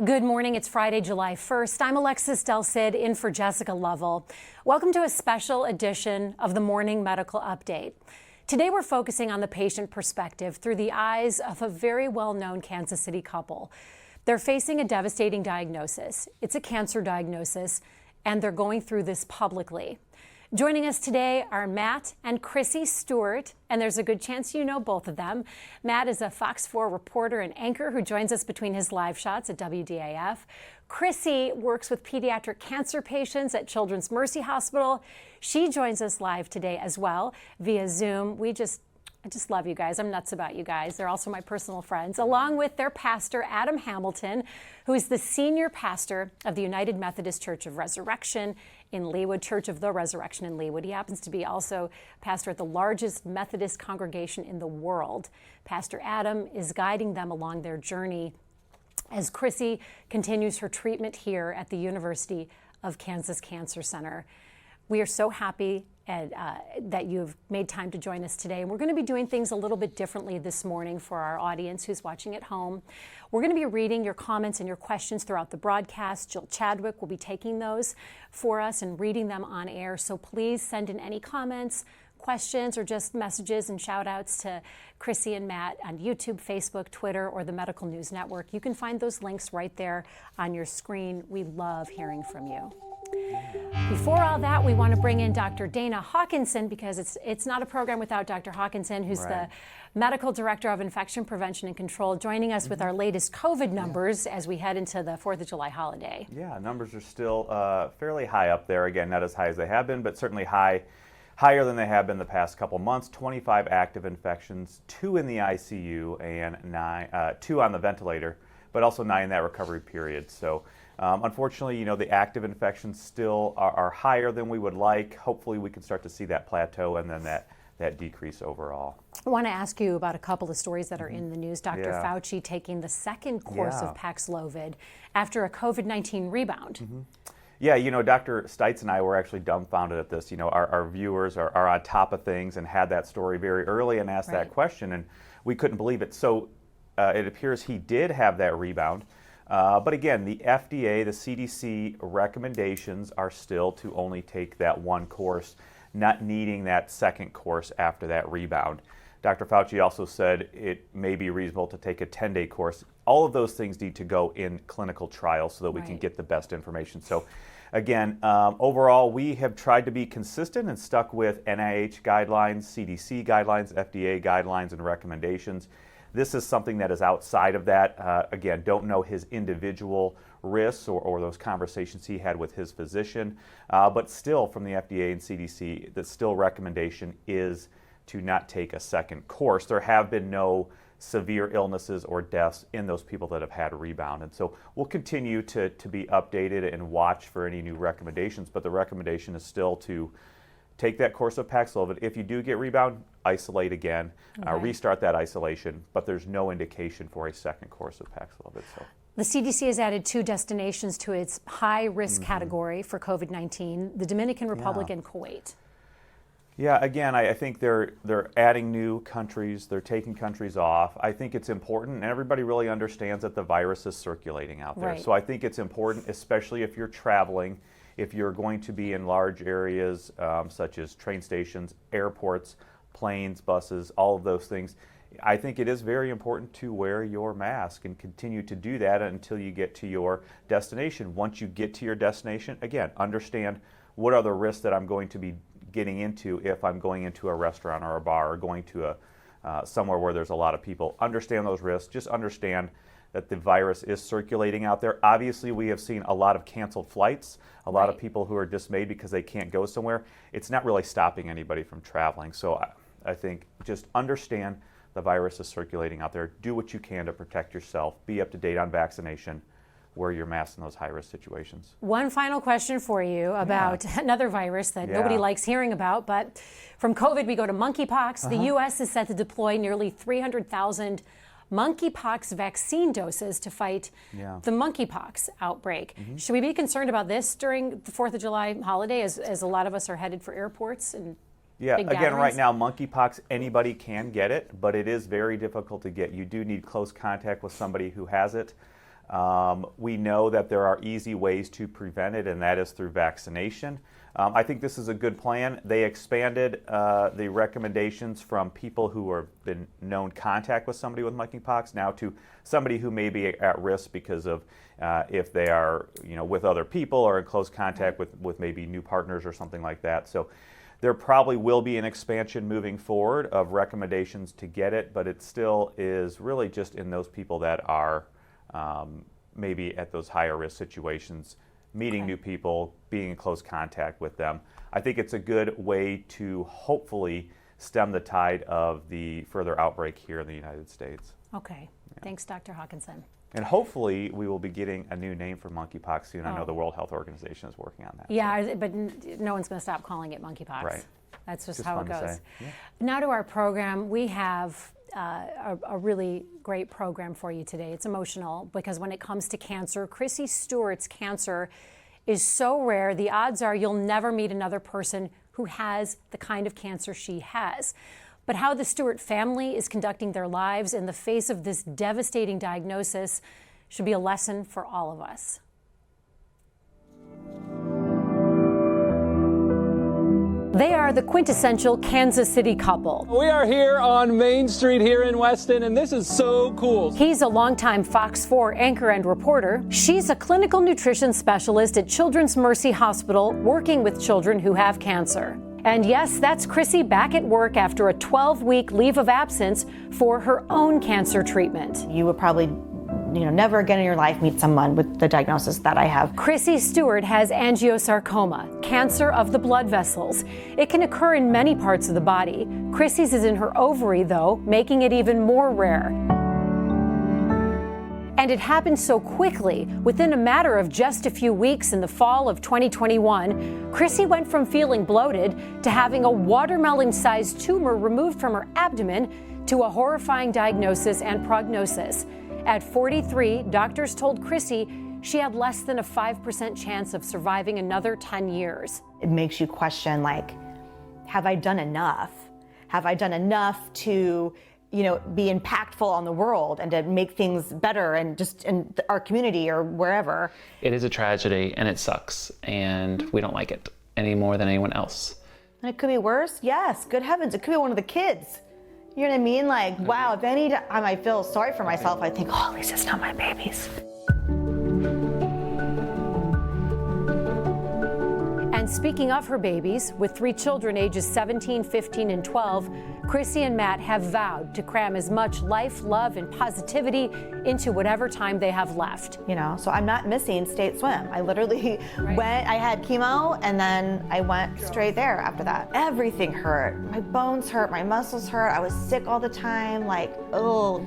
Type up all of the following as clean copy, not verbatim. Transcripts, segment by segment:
Good morning. It's Friday, July 1st. I'm Alexis Del Cid in for Jessica Lovell. Welcome to a special edition of the Morning Medical Update. Today we're focusing on the patient perspective through the eyes of a very well-known Kansas City couple. They're facing a devastating diagnosis. It's a cancer diagnosis, and they're going through this publicly. Joining us today are Matt and Chrissy Stewart, and there's a good chance you know both of them. Matt is a Fox 4 reporter and anchor who joins us between his live shots at WDAF. Chrissy works with pediatric cancer patients at Children's Mercy Hospital. She joins us live today as well via Zoom. I just love you guys. I'm nuts about you guys. They're also my personal friends, along with their pastor, Adam Hamilton, who is the senior pastor of the United Methodist Church of Resurrection in Leawood, Church of the Resurrection in Leawood. He happens to be also pastor at the largest Methodist congregation in the world. Pastor Adam is guiding them along their journey as Chrissy continues her treatment here at the University of Kansas Cancer Center. We are so happy that you've made time to join us today. And we're going to be doing things a little bit differently this morning for our audience who's watching at home. We're going to be reading your comments and your questions throughout the broadcast. Jill Chadwick will be taking those for us and reading them on air. So please send in any comments, questions, or just messages and shout outs to Chrissy and Matt on YouTube, Facebook, Twitter, or the Medical News Network. You can find those links right there on your screen. We love hearing from you. Before all that, we want to bring in Dr. Dana Hawkinson because it's not a program without Dr. Hawkinson, who's the Medical Director of Infection Prevention and Control, joining us with our latest COVID numbers as we head into the 4th of July holiday. Yeah, numbers are still fairly high up there. Again, not as high as they have been, but certainly higher than they have been the past couple months. 25 active infections, 2 in the ICU, and 2 on the ventilator, but also 9 in that recovery period. So unfortunately, the active infections still are higher than we would like. Hopefully we can start to see that plateau and then that decrease overall. I want to ask you about a couple of stories that are in the news. Dr. Fauci taking the second course of Paxlovid after a COVID-19 rebound. Yeah, Dr. Stites and I were actually dumbfounded at this. Our viewers are on top of things and had that story very early and asked that question, and we couldn't believe it. So it appears he did have that rebound. But again, the FDA, the CDC recommendations are still to only take that one course, not needing that second course after that rebound. Dr. Fauci also said it may be reasonable to take a 10-day course. All of those things need to go in clinical trials so that we can get the best information. So again, overall, we have tried to be consistent and stuck with NIH guidelines, CDC guidelines, FDA guidelines, and recommendations. This is something that is outside of that. Again, don't know his individual risks or those conversations he had with his physician, but still from the FDA and CDC, the still recommendation is to not take a second course. There have been no severe illnesses or deaths in those people that have had a rebound. And so we'll continue to be updated and watch for any new recommendations, but the recommendation is still to take that course of Paxlovid. If you do get rebound, isolate again, restart that isolation, but there's no indication for a second course of Paxlovid. So the CDC has added 2 destinations to its high-risk category for COVID-19, the Dominican Republic and Kuwait. Yeah, again, I think they're adding new countries, they're taking countries off. I think it's important, and everybody really understands that the virus is circulating out there. So I think it's important, especially if you're traveling, if you're going to be in large areas such as train stations, airports, planes, buses, all of those things. I think it is very important to wear your mask and continue to do that until you get to your destination. Once you get to your destination, again, understand what are the risks that I'm going to be getting into if I'm going into a restaurant or a bar or going to somewhere where there's a lot of people. Understand those risks. Just understand that the virus is circulating out there. Obviously, we have seen a lot of canceled flights, a lot of people who are dismayed because they can't go somewhere. It's not really stopping anybody from traveling. So I think just understand the virus is circulating out there. Do what you can to protect yourself. Be up to date on vaccination. Wear your mask in those high-risk situations. One final question for you about another virus that nobody likes hearing about, but from COVID we go to monkeypox. The U.S. is set to deploy nearly 300,000 monkeypox vaccine doses to fight the monkeypox outbreak. Should we be concerned about this during the 4th of July holiday as a lot of us are headed for airports and big again, right gatherings? now, monkeypox, anybody can get it, but it is very difficult to get. You do need close contact with somebody who has it. We know that there are easy ways to prevent it, and that is through vaccination. I think this is a good plan. They expanded the recommendations from people who have been known contact with somebody with monkeypox now to somebody who may be at risk because of if they are, with other people or in close contact with maybe new partners or something like that. So there probably will be an expansion moving forward of recommendations to get it, but it still is really just in those people that are maybe at those higher risk situations, meeting new people, being in close contact with them. I think it's a good way to hopefully stem the tide of the further outbreak here in the United States. Okay. Yeah. Thanks, Dr. Hawkinson. And hopefully we will be getting a new name for monkeypox soon. I know the World Health Organization is working on that. Yeah, but no one's going to stop calling it monkeypox. Right. That's just how it goes. Yeah. Now to our program. We have a really great program for you today. It's emotional because when it comes to cancer, Chrissy Stewart's cancer is so rare, the odds are you'll never meet another person who has the kind of cancer she has. But how the Stewart family is conducting their lives in the face of this devastating diagnosis should be a lesson for all of us. They are the quintessential Kansas City couple. We are here on Main Street here in Weston, and this is so cool. He's a longtime Fox 4 anchor and reporter. She's a clinical nutrition specialist at Children's Mercy Hospital, working with children who have cancer. And yes, that's Chrissy back at work after a 12-week leave of absence for her own cancer treatment. You would probably never again in your life meet someone with the diagnosis that I have. Chrissy Stewart has angiosarcoma, cancer of the blood vessels. It can occur in many parts of the body. Chrissy's is in her ovary, though, making it even more rare. And it happened so quickly. Within a matter of just a few weeks in the fall of 2021, Chrissy went from feeling bloated to having a watermelon-sized tumor removed from her abdomen to a horrifying diagnosis and prognosis. At 43, doctors told Chrissy she had less than a 5% chance of surviving another 10 years. It makes you question, have I done enough? Have I done enough to, be impactful on the world and to make things better and just in our community or wherever? It is a tragedy and it sucks, and we don't like it any more than anyone else. And it could be worse? Yes, good heavens, it could be one of the kids. You know what I mean? Wow, if any time I feel sorry for myself, I think, at least it's not my babies. And speaking of her babies, with 3 children ages 17, 15, and 12, Chrissy and Matt have vowed to cram as much life, love, and positivity into whatever time they have left. So I'm not missing state swim. I literally I had chemo, and then I went straight there after that. Everything hurt. My bones hurt, my muscles hurt. I was sick all the time,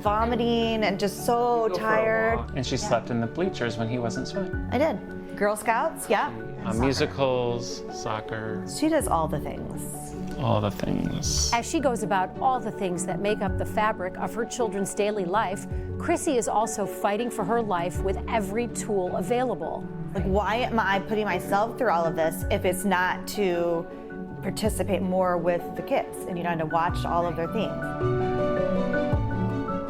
vomiting and just so tired. And she slept in the bleachers when he wasn't swimming. I did. Girl Scouts, yeah. Musicals, soccer. She does all the things. All the things. As she goes about all the things that make up the fabric of her children's daily life, Chrissy is also fighting for her life with every tool available. Why am I putting myself through all of this if it's not to participate more with the kids and to watch all of their things?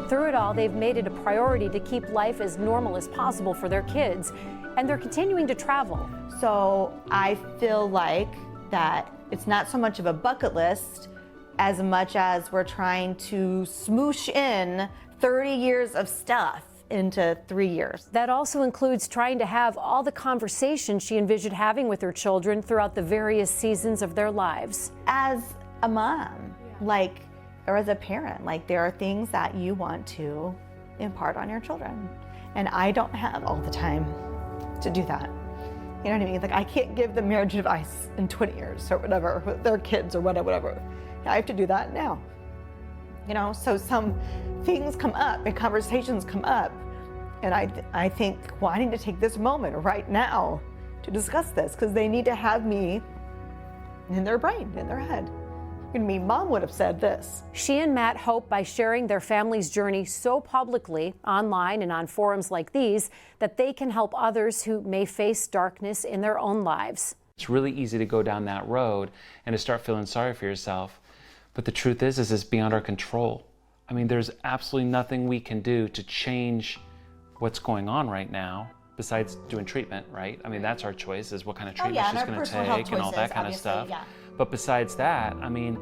Through it all, they've made it a priority to keep life as normal as possible for their kids, and they're continuing to travel. So I feel like that it's not so much of a bucket list as much as we're trying to smoosh in 30 years of stuff into 3 years. That also includes trying to have all the conversations she envisioned having with her children throughout the various seasons of their lives. As a mom, or as a parent, there are things that you want to impart on your children. And I don't have all the time to do that. You know what I mean? I can't give them marriage advice in 20 years or whatever, with their kids or whatever. I have to do that now. So some things come up and conversations come up. And I think, I need to take this moment right now to discuss this, because they need to have me in their brain, in their head. Mom would have said this. She and Matt hope by sharing their family's journey so publicly, online and on forums like these, that they can help others who may face darkness in their own lives. It's really easy to go down that road and to start feeling sorry for yourself. But the truth is it's beyond our control. There's absolutely nothing we can do to change what's going on right now, besides doing treatment, right? I mean, that's our choice, is what kind of treatment yeah, she's and our going to personal health take and all that choices, kind of obviously, stuff. yeah. But besides that, I mean,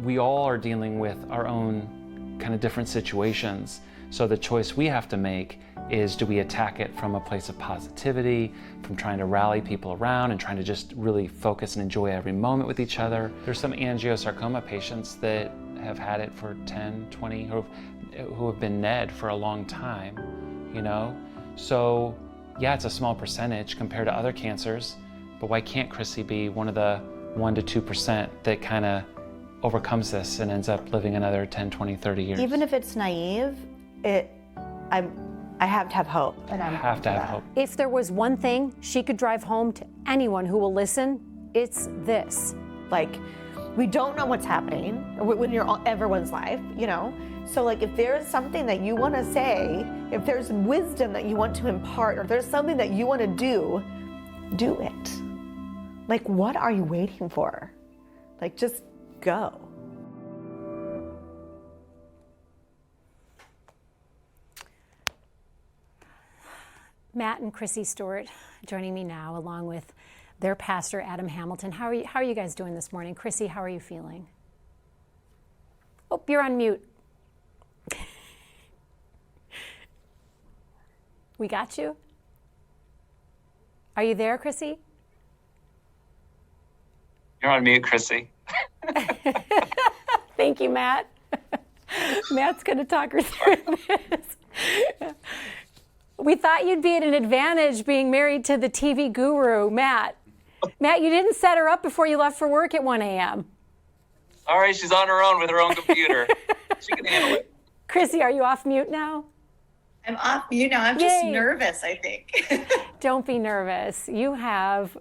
we all are dealing with our own kind of different situations. So the choice we have to make is, do we attack it from a place of positivity, from trying to rally people around and trying to just really focus and enjoy every moment with each other? There's some angiosarcoma patients that have had it for 10, 20, who have been NED for a long time, you know? So yeah, it's a small percentage compared to other cancers, but why can't Chrissy be one of the 1 to 2% that kind of overcomes this and ends up living another 10, 20, 30 years? Even if it's naive, I have to have hope. And I have to have hope. If there was one thing she could drive home to anyone who will listen, it's this. Like, we don't know what's happening when you're everyone's life, you know? So like, if there's something that you want to say, if there's wisdom that you want to impart, or if there's something that you want to do it. Like, what are you waiting for? Like, just go. Matt and Chrissy Stewart joining me now, along with their pastor, Adam Hamilton. How are you guys doing this morning? Chrissy, how are you feeling? Oh, you're on mute. We got you? Are you there, Chrissy? You're on mute, Chrissy. Thank you, Matt. Matt's going to talk her through this. We thought you'd be at an advantage being married to the TV guru, Matt. Matt, you didn't set her up before you left for work at 1 a.m. All right, she's on her own with her own computer. She can handle it. Chrissy, are you off mute now? I'm off mute now. I'm just nervous, I think. Don't be nervous. You have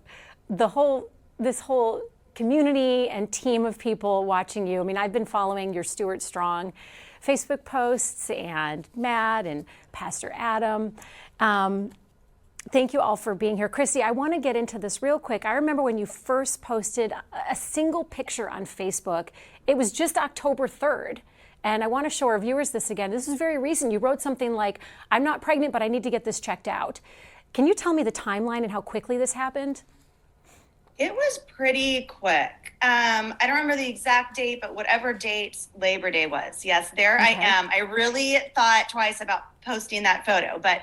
this whole community and team of people watching you. I mean, I've been following your Stewart Strong Facebook posts, and Matt and Pastor Adam. Thank you all for being here. Chrissy, I want to get into this real quick. I remember when you first posted a single picture on Facebook. It was just October 3rd. And I want to show our viewers this again. This is very recent. You wrote something like, "I'm not pregnant, but I need to get this checked out." Can you tell me the timeline and how quickly this happened? It was pretty quick. I don't remember the exact date, but whatever date Labor Day was. Yes, there I am. I really thought twice about posting that photo, but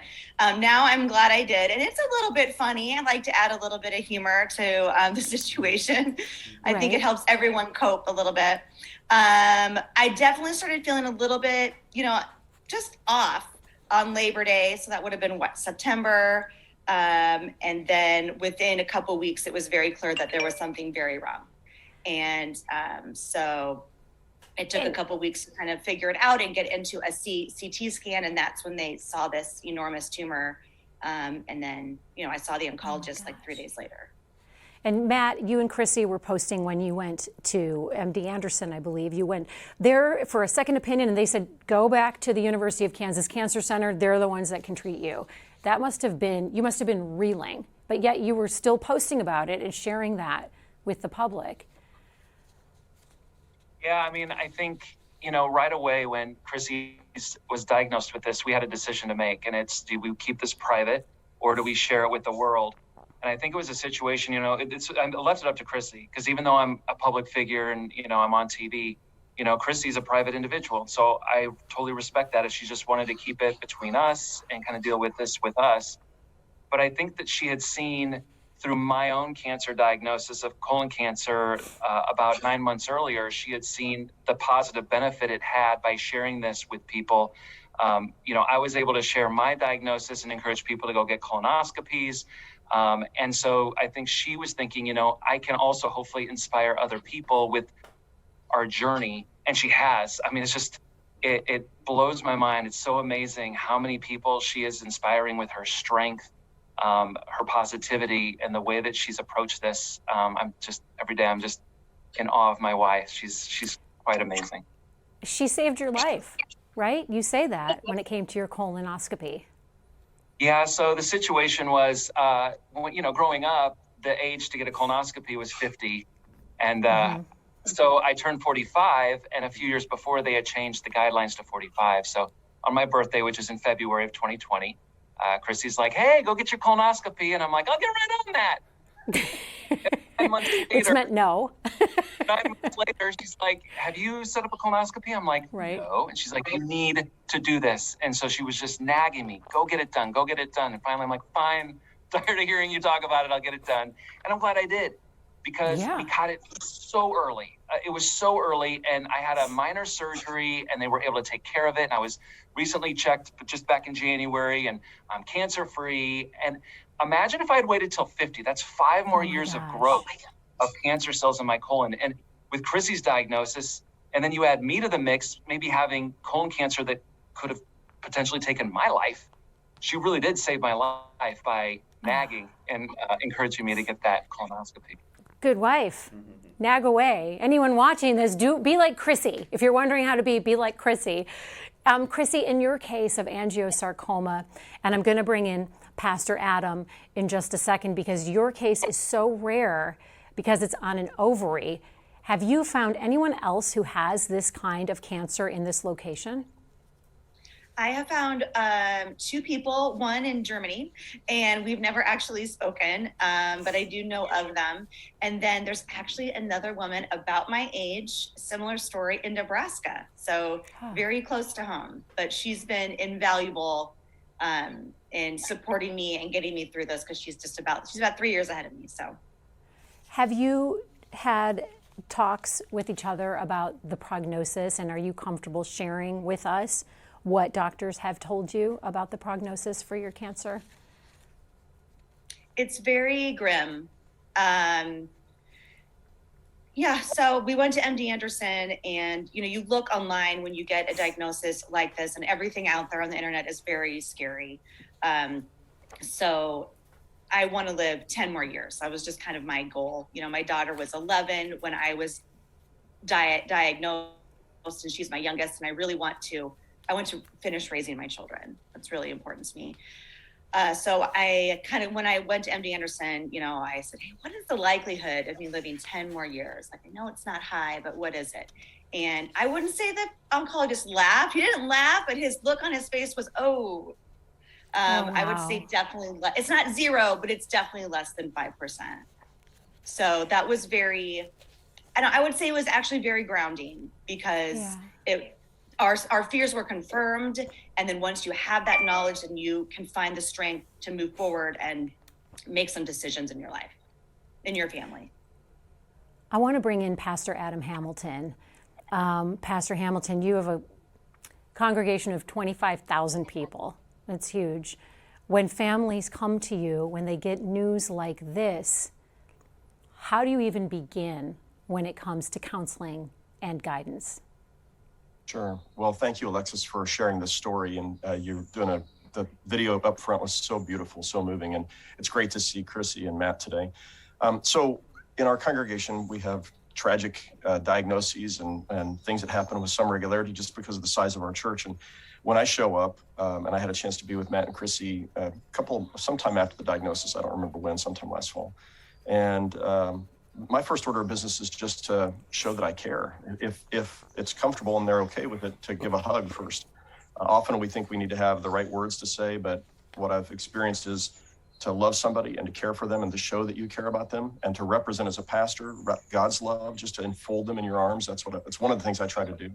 now I'm glad I did. And it's a little bit funny. I like to add a little bit of humor to the situation. I think it helps everyone cope a little bit. I definitely started feeling a little bit, just off on Labor Day. So that would have been September. And then within a couple weeks, it was very clear that there was something very wrong. And so it took a couple weeks to kind of figure it out and get into a CT scan. And that's when they saw this enormous tumor. And then, I saw the oncologist like 3 days later. And Matt, you and Chrissy were posting when you went to MD Anderson, I believe. You went there for a second opinion, and they said, go back to the University of Kansas Cancer Center. They're the ones that can treat you. You must have been reeling, but yet you were still posting about it and sharing that with the public. Yeah, I mean, I think, right away when Chrissy was diagnosed with this, we had a decision to make, and it's, do we keep this private or do we share it with the world? And I think it was a situation, I left it up to Chrissy, because even though I'm a public figure and, I'm on TV, Chrissy's a private individual. So I totally respect that if she just wanted to keep it between us and kind of deal with this with us. But I think that she had seen through my own cancer diagnosis of colon cancer about 9 months earlier, she had seen the positive benefit it had by sharing this with people. I was able to share my diagnosis and encourage people to go get colonoscopies. And so I think she was thinking, I can also hopefully inspire other people with our journey. And she has. I mean, it's just, it blows my mind. It's so amazing how many people she is inspiring with her strength, her positivity, and the way that she's approached this. Every day I'm just in awe of my wife. She's quite amazing. She saved your life, right? You say that when it came to your colonoscopy. Yeah, so the situation was, growing up, the age to get a colonoscopy was 50. And so I turned 45, and a few years before they had changed the guidelines to 45. So on my birthday, which is in February of 2020, Chrissy's like, hey, go get your colonoscopy. And I'm like, I'll get right on that. 9 months later, Which meant no. 9 months later, she's like, have you set up a colonoscopy? I'm like, Right. no. And she's like, you need to do this. And so she was just nagging me, go get it done, go get it done. And finally, I'm like, fine, tired of hearing you talk about it, I'll get it done. And I'm glad I did, because we caught it so early. It was so early, and I had a minor surgery, and they were able to take care of it. And I was recently checked just back in January, and I'm cancer-free. And imagine if I had waited till 50. That's 5 more years of growth of cancer cells in my colon. And with Chrissy's diagnosis, and then you add me to the mix, maybe having colon cancer that could have potentially taken my life. She really did save my life by nagging and encouraging me to get that colonoscopy. Good wife. Nag away. Anyone watching this, be like Chrissy. If you're wondering how to be like Chrissy. Chrissy, in your case of angiosarcoma, and I'm going to bring in Pastor Adam in just a second, because your case is so rare because it's on an ovary. Have you found anyone else who has this kind of cancer in this location? I have found 2 people, one in Germany, and we've never actually spoken, but I do know of them. And then there's actually another woman about my age, similar story, in Nebraska. So very close to home, but she's been invaluable in supporting me and getting me through this, because she's about 3 years ahead of me. So have you had talks with each other about the prognosis, and are you comfortable sharing with us what doctors have told you about the prognosis for your cancer? It's very grim. So we went to MD Anderson, and you look online when you get a diagnosis like this, and everything out there on the internet is very scary. So I want to live 10 more years. That was just kind of my goal. My daughter was 11 when I was diagnosed, and she's my youngest, and I want to finish raising my children. That's really important to me. So I when I went to MD Anderson, I said, hey, what is the likelihood of me living 10 more years? Like, I know it's not high, but what is it? And I wouldn't say that oncologist laughed. He didn't laugh, but his look on his face was, wow. I would say definitely it's not 0, but it's definitely less than 5%. So that was I would say it was actually very grounding, because our fears were confirmed. And then once you have that knowledge, then you can find the strength to move forward and make some decisions in your life, in your family. I want to bring in Pastor Adam Hamilton. Pastor Hamilton, you have a congregation of 25,000 people. That's huge. When families come to you, when they get news like this, how do you even begin when it comes to counseling and guidance? Sure. Well, thank you, Alexis, for sharing this story. And you're doing the video up front was so beautiful, so moving. And it's great to see Chrissy and Matt today. So in our congregation, we have tragic diagnoses and things that happen with some regularity just because of the size of our church. And when I show up, and I had a chance to be with Matt and Chrissy sometime after the diagnosis, I don't remember when, sometime last fall. And my first order of business is just to show that I care. If it's comfortable and they're okay with it, to give a hug first. Often we think we need to have the right words to say, but what I've experienced is to love somebody and to care for them and to show that you care about them and to represent as a pastor God's love, just to enfold them in your arms. It's one of the things I try to do.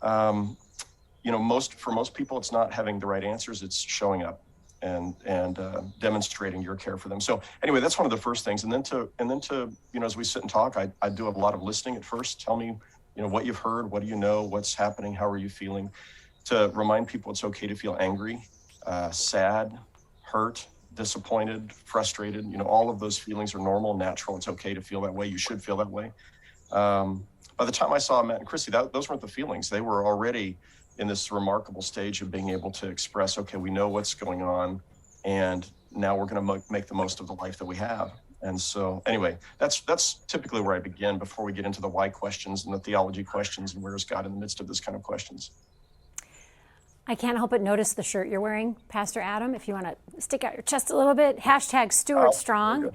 For most people, it's not having the right answers, it's showing up and demonstrating your care for them. So anyway, that's one of the first things. And then to as we sit and talk, I do a lot of listening at first. Tell me, what you've heard, what do you know, what's happening, how are you feeling? To remind people it's okay to feel angry, sad, hurt, disappointed, frustrated. All of those feelings are normal, natural. It's okay to feel that way. You should feel that way. By the time I saw Matt and Chrissy, those weren't the feelings. They were already in this remarkable stage of being able to express, okay, we know what's going on, and now we're going to make the most of the life that we have. And so anyway, that's typically where I begin before we get into the why questions and the theology questions and where is God in the midst of this kind of questions. I can't help but notice the shirt you're wearing, Pastor Adam. If you want to stick out your chest a little bit, #StewartStrong.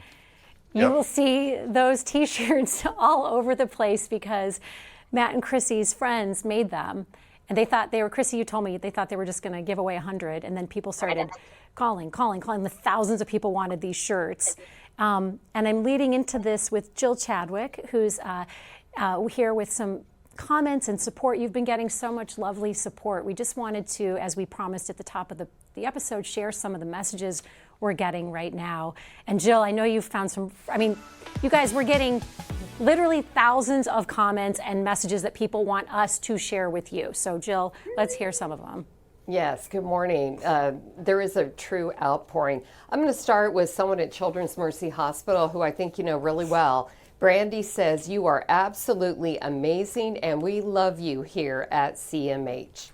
You will see those T-shirts all over the place because Matt and Chrissy's friends made them. And they thought they were, Chrissy, you told me, they thought they were just going to give away 100. And then people started calling. The thousands of people wanted these shirts. And I'm leading into this with Jill Chadwick, who's here with some comments and support. You've been getting so much lovely support. We just wanted to, as we promised at the top of the episode, share some of the messages we're getting right now. And Jill, I know you've found some, I mean, you guys, we're getting literally thousands of comments and messages that people want us to share with you. So Jill, let's hear some of them. Yes, good morning. There is a true outpouring. I'm going to start with someone at Children's Mercy Hospital who I think you know really well. Brandy says, you are absolutely amazing and we love you here at CMH.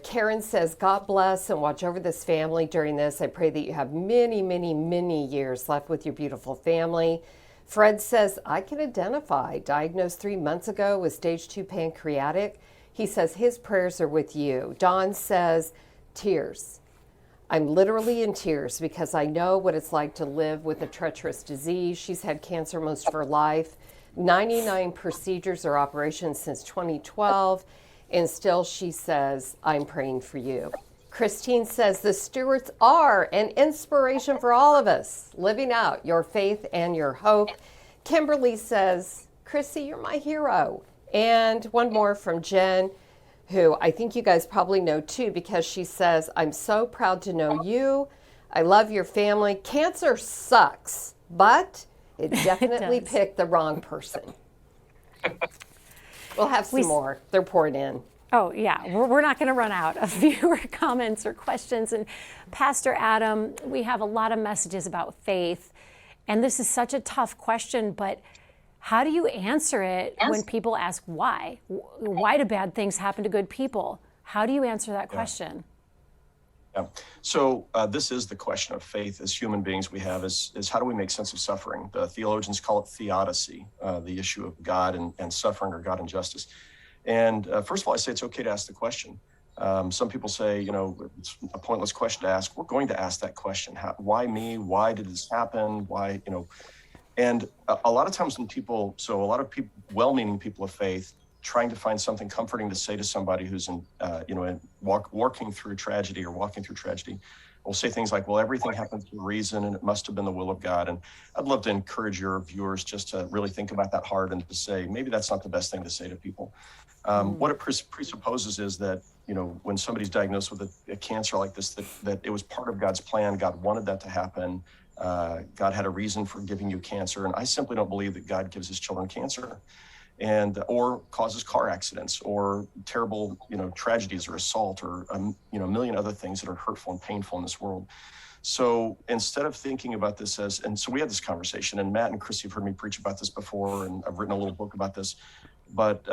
Karen says, God bless and watch over this family during this. I pray that you have many, many, many years left with your beautiful family. Fred says, I can identify, diagnosed 3 months ago with stage 2 pancreatic. He says his prayers are with you. Dawn says, tears. I'm literally in tears because I know what it's like to live with a treacherous disease. She's had cancer most of her life, 99 procedures or operations since 2012. And still she says, I'm praying for you. Christine says, the Stewarts are an inspiration for all of us, living out your faith and your hope. Kimberly says, Chrissy, you're my hero. And one more from Jen, who I think you guys probably know too, because she says, I'm so proud to know you. I love your family. Cancer sucks, but it definitely picked the wrong person. We'll have some more. They're pouring in. Oh, yeah. We're not going to run out of viewer comments or questions. And Pastor Adam, we have a lot of messages about faith. And this is such a tough question, but how do you answer it when people ask why? Why do bad things happen to good people? How do you answer that question? Yeah. So this is the question of faith as human beings we have is how do we make sense of suffering? The theologians call it theodicy, the issue of God and suffering or God and justice. And first of all, I say it's okay to ask the question. Some people say, you know, it's a pointless question to ask. We're going to ask that question. Why me? Why did this happen? Why, you know? And a lot of times when people, so a lot of people, well-meaning people of faith, trying to find something comforting to say to somebody who's in, walking through tragedy, will say things like, well, everything happens for a reason and it must have been the will of God. And I'd love to encourage your viewers just to really think about that hard and to say, maybe that's not the best thing to say to people. What it presupposes is that, you know, when somebody's diagnosed with a cancer like this, that it was part of God's plan. God wanted that to happen. God had a reason for giving you cancer. And I simply don't believe that God gives his children cancer and or causes car accidents or terrible, you know, tragedies or assault or, a million other things that are hurtful and painful in this world. So instead of thinking about this and so we had this conversation, and Matt and Chrissy have heard me preach about this before, and I've written a little book about this, but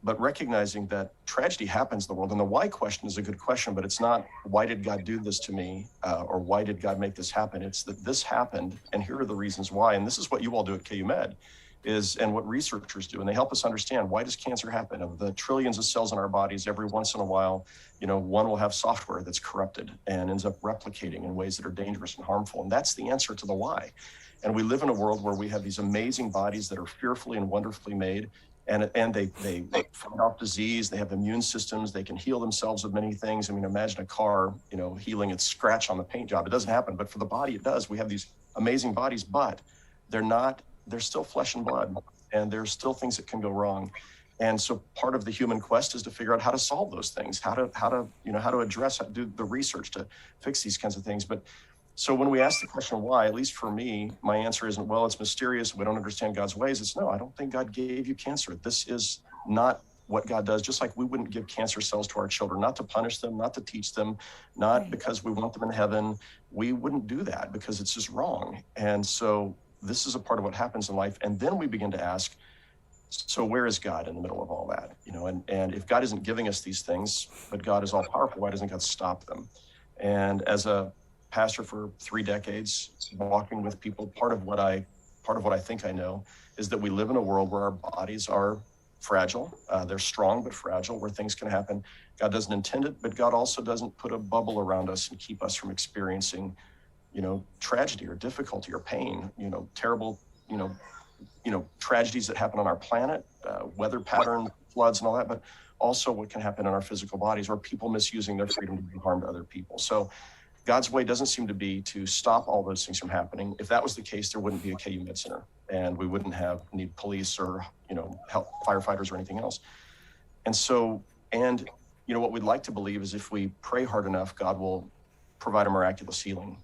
recognizing that tragedy happens in the world, and the why question is a good question, but it's not, why did God do this to me? Or why did God make this happen? It's that this happened, and here are the reasons why. And this is what you all do at KU Med, and what researchers do, and they help us understand, why does cancer happen? Of the trillions of cells in our bodies, every once in a while, you know, one will have software that's corrupted and ends up replicating in ways that are dangerous and harmful. And that's the answer to the why. And we live in a world where we have these amazing bodies that are fearfully and wonderfully made, and they fight off disease. They have immune systems. They can heal themselves of many things. I mean, imagine a car, you know, healing its scratch on the paint job. It doesn't happen, but for the body, it does. We have these amazing bodies, but they're still flesh and blood, and there's still things that can go wrong. And so part of the human quest is to figure out how to solve those things, how to address, how to do the research to fix these kinds of things. But so when we ask the question why, at least for me, my answer isn't, well, it's mysterious, we don't understand God's ways. It's no, I don't think God gave you cancer. This is not what God does. Just like we wouldn't give cancer cells to our children, not to punish them, not to teach them, not because we want them in heaven. We wouldn't do that because it's just wrong. And so this is a part of what happens in life. And then we begin to ask, so where is God in the middle of all that? You know, and if God isn't giving us these things, but God is all powerful, why doesn't God stop them? And as a pastor for 3 decades, walking with people, part of what I think I know is that we live in a world where our bodies are fragile. They're strong, but fragile, where things can happen. God doesn't intend it, but God also doesn't put a bubble around us and keep us from experiencing, you know, tragedy or difficulty or pain, you know, terrible, you know, tragedies that happen on our planet, weather patterns, floods and all that, but also what can happen in our physical bodies, or people misusing their freedom to do harm to other people. So God's way doesn't seem to be to stop all those things from happening. If that was the case, there wouldn't be a KU Med Center, and we wouldn't need police or, help firefighters or anything else. And so, what we'd like to believe is if we pray hard enough, God will provide a miraculous healing.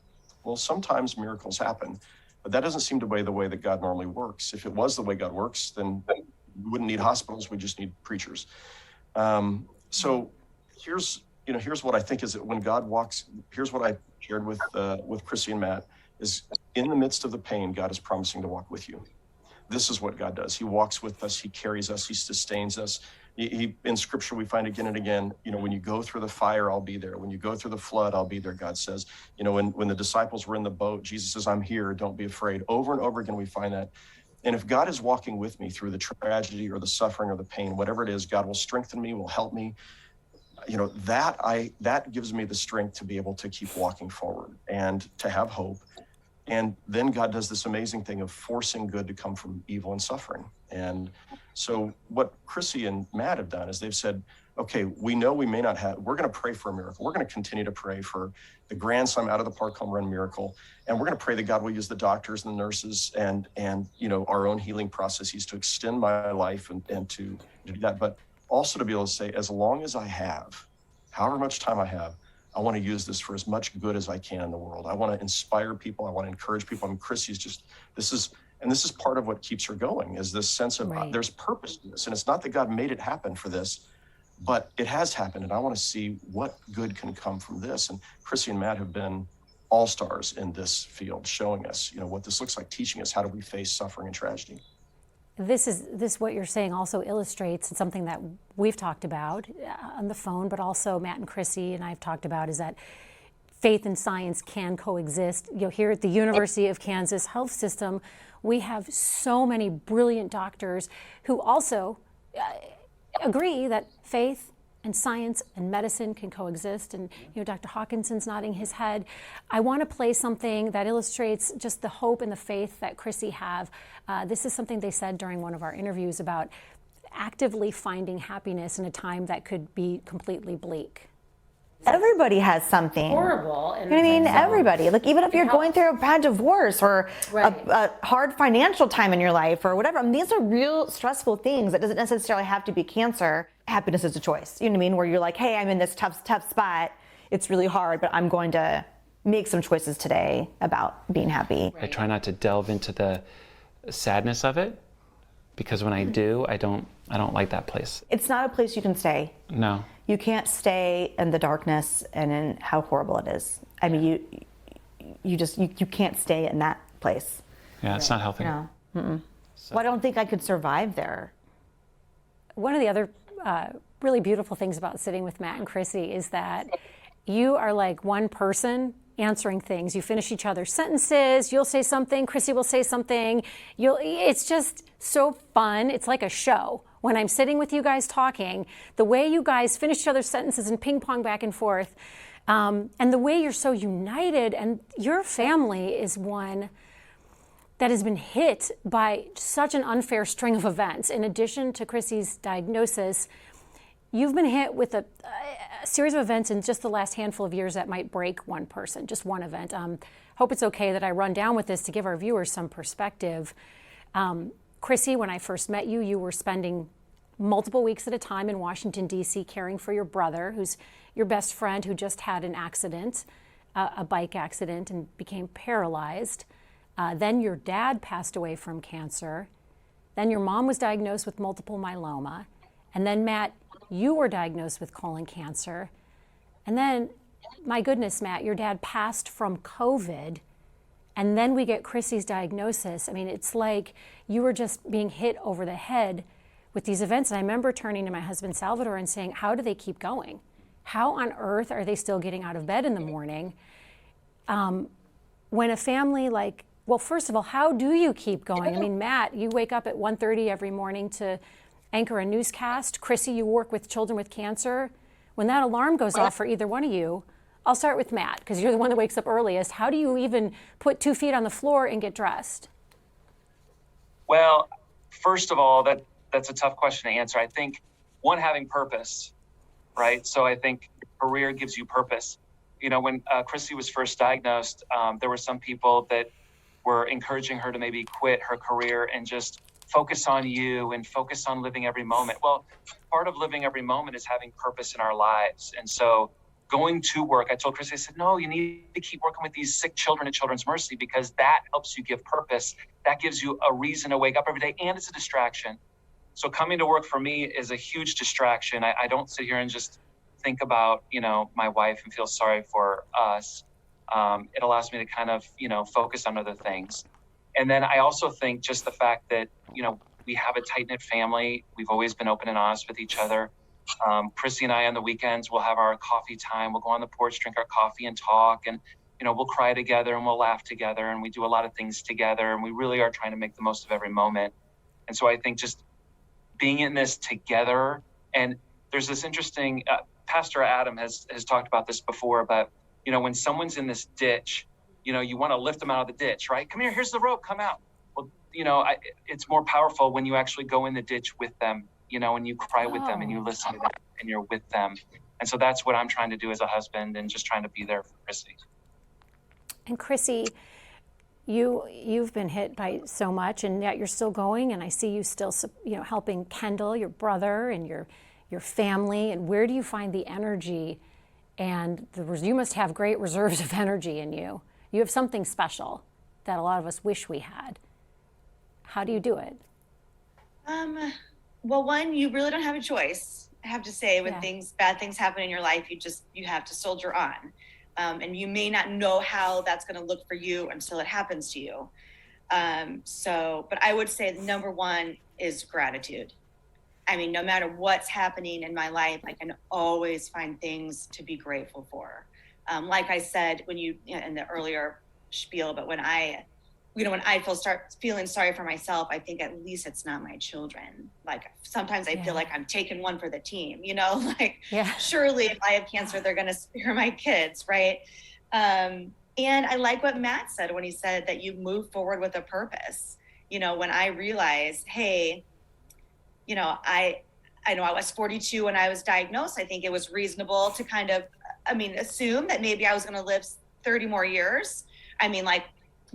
Well, sometimes miracles happen, but that doesn't seem to be the way that God normally works. If it was the way God works, then we wouldn't need hospitals. We just need preachers. So here's what I think is that when God walks, here's what I shared with Chrissy and Matt, is in the midst of the pain, God is promising to walk with you. This is what God does. He walks with us. He carries us. He sustains us. He in scripture, we find again and again, when you go through the fire, I'll be there. When you go through the flood, I'll be there, God says. When the disciples were in the boat, Jesus says, I'm here. Don't be afraid. Over and over again, we find that. And if God is walking with me through the tragedy or the suffering or the pain, whatever it is, God will strengthen me, will help me. That gives me the strength to be able to keep walking forward and to have hope. And then God does this amazing thing of forcing good to come from evil and suffering. And so what Chrissy and Matt have done is they've said, okay, we know we may not have, we're going to pray for a miracle. We're going to continue to pray for the grand slam out of the park home run miracle. And we're going to pray that God will use the doctors and the nurses and our own healing processes to extend my life and to do that. But also to be able to say, as long as I have, however much time I have, I want to use this for as much good as I can in the world. I want to inspire people. I want to encourage people. I mean, Chrissy's this is part of what keeps her going, is this sense of there's purpose to this. And it's not that God made it happen for this, but it has happened. And I want to see what good can come from this. And Chrissy and Matt have been all-stars in this field, showing us, what this looks like, teaching us how do we face suffering and tragedy. This what you're saying also illustrates something that we've talked about on the phone, but also Matt and Chrissy and I have talked about, is that faith and science can coexist. Here at the University of Kansas Health System, we have so many brilliant doctors who also agree that faith and science and medicine can coexist. And Dr. Hawkinson's nodding his head. I want to play something that illustrates just the hope and the faith that Chrissy have. This is something they said during one of our interviews about actively finding happiness in a time that could be completely bleak. Everybody has something Horrible. And everybody. Like, even if you're going through a bad divorce or a hard financial time in your life or whatever, these are real stressful things. It doesn't necessarily have to be cancer. Happiness is a choice. You know what I mean? Where you're like, hey, I'm in this tough spot. It's really hard, but I'm going to make some choices today about being happy. I try not to delve into the sadness of it, because when I do, I don't like that place. It's not a place you can stay. No. You can't stay in the darkness and in how horrible it is. I mean, you can't stay in that place. Yeah, it's not healthy. No. So. Well, I don't think I could survive there. One of the other really beautiful things about sitting with Matt and Chrissy is that you are like one person answering things. You finish each other's sentences. You'll say something. Chrissy will say something. It's just so fun. It's like a show. When I'm sitting with you guys talking, the way you guys finish each other's sentences and ping pong back and forth, and the way you're so united, and your family is one that has been hit by such an unfair string of events. In addition to Chrissy's diagnosis, you've been hit with a series of events in just the last handful of years that might break one person, just one event. Hope it's okay that I run down with this to give our viewers some perspective. Chrissy, when I first met you, you were spending multiple weeks at a time in Washington, D.C., caring for your brother, who's your best friend, who just had an accident, a bike accident, and became paralyzed. Then your dad passed away from cancer. Then your mom was diagnosed with multiple myeloma. And then, Matt, you were diagnosed with colon cancer. And then, my goodness, Matt, your dad passed from COVID. And then we get Chrissy's diagnosis. I mean, it's like you were just being hit over the head with these events. And I remember turning to my husband, Salvador, and saying, how do they keep going? How on earth are they still getting out of bed in the morning? When a family like, well, first of all, how do you keep going? I mean, Matt, you wake up at 1:30 every morning to anchor a newscast. Chrissy, you work with children with cancer. When that alarm goes off for either one of you, I'll start with Matt, because you're the one that wakes up earliest. How do you even put 2 feet on the floor and get dressed? Well, first of all, that's a tough question to answer. I think one, having purpose, right? So I think career gives you purpose. You know, when Chrissy was first diagnosed, there were some people that were encouraging her to maybe quit her career and just focus on you and focus on living every moment. Well, part of living every moment is having purpose in our lives. And so going to work, I told Chrissy, I said, no, you need to keep working with these sick children at Children's Mercy, because that helps you give purpose. That gives you a reason to wake up every day, and it's a distraction. So coming to work for me is a huge distraction. I don't sit here and just think about, you know, my wife and feel sorry for us. It allows me to kind of, you know, focus on other things. And then I also think just the fact that, you know, we have a tight-knit family. We've always been open and honest with each other. Chrissy and I on the weekends, we'll have our coffee time. We'll go on the porch, drink our coffee and talk. And, you know, we'll cry together and we'll laugh together. And we do a lot of things together. And we really are trying to make the most of every moment. And so I think just being in this together, and there's this interesting, Pastor Adam has talked about this before, but, you know, when someone's in this ditch, you know, you want to lift them out of the ditch, right? Come here, here's the rope, come out. Well, you know, it's more powerful when you actually go in the ditch with them, you know, and you cry with them and you listen to them and you're with them. And so that's what I'm trying to do as a husband, and just trying to be there for Chrissy. And Chrissy, you've been hit by so much, and yet you're still going, and I see you still, you know, helping Kendall, your brother, and your family. And where do you find the energy? And you must have great reserves of energy in you. You have something special that a lot of us wish we had. How do you do it? Well, one, you really don't have a choice. I have to say, when bad things happen in your life, you have to soldier on. And you may not know how that's going to look for you until it happens to you. But I would say number one is gratitude. I mean, no matter what's happening in my life, I can always find things to be grateful for. Like I said, when in the earlier spiel, but when I start feeling sorry for myself, I think at least it's not my children. Like sometimes I feel like I'm taking one for the team, you know, like surely if I have cancer, they're going to spare my kids. Right. And I like what Matt said when he said that you move forward with a purpose. You know, when I realized, hey, you know, I know I was 42 when I was diagnosed. I think it was reasonable to kind of, assume that maybe I was going to live 30 more years. I mean, like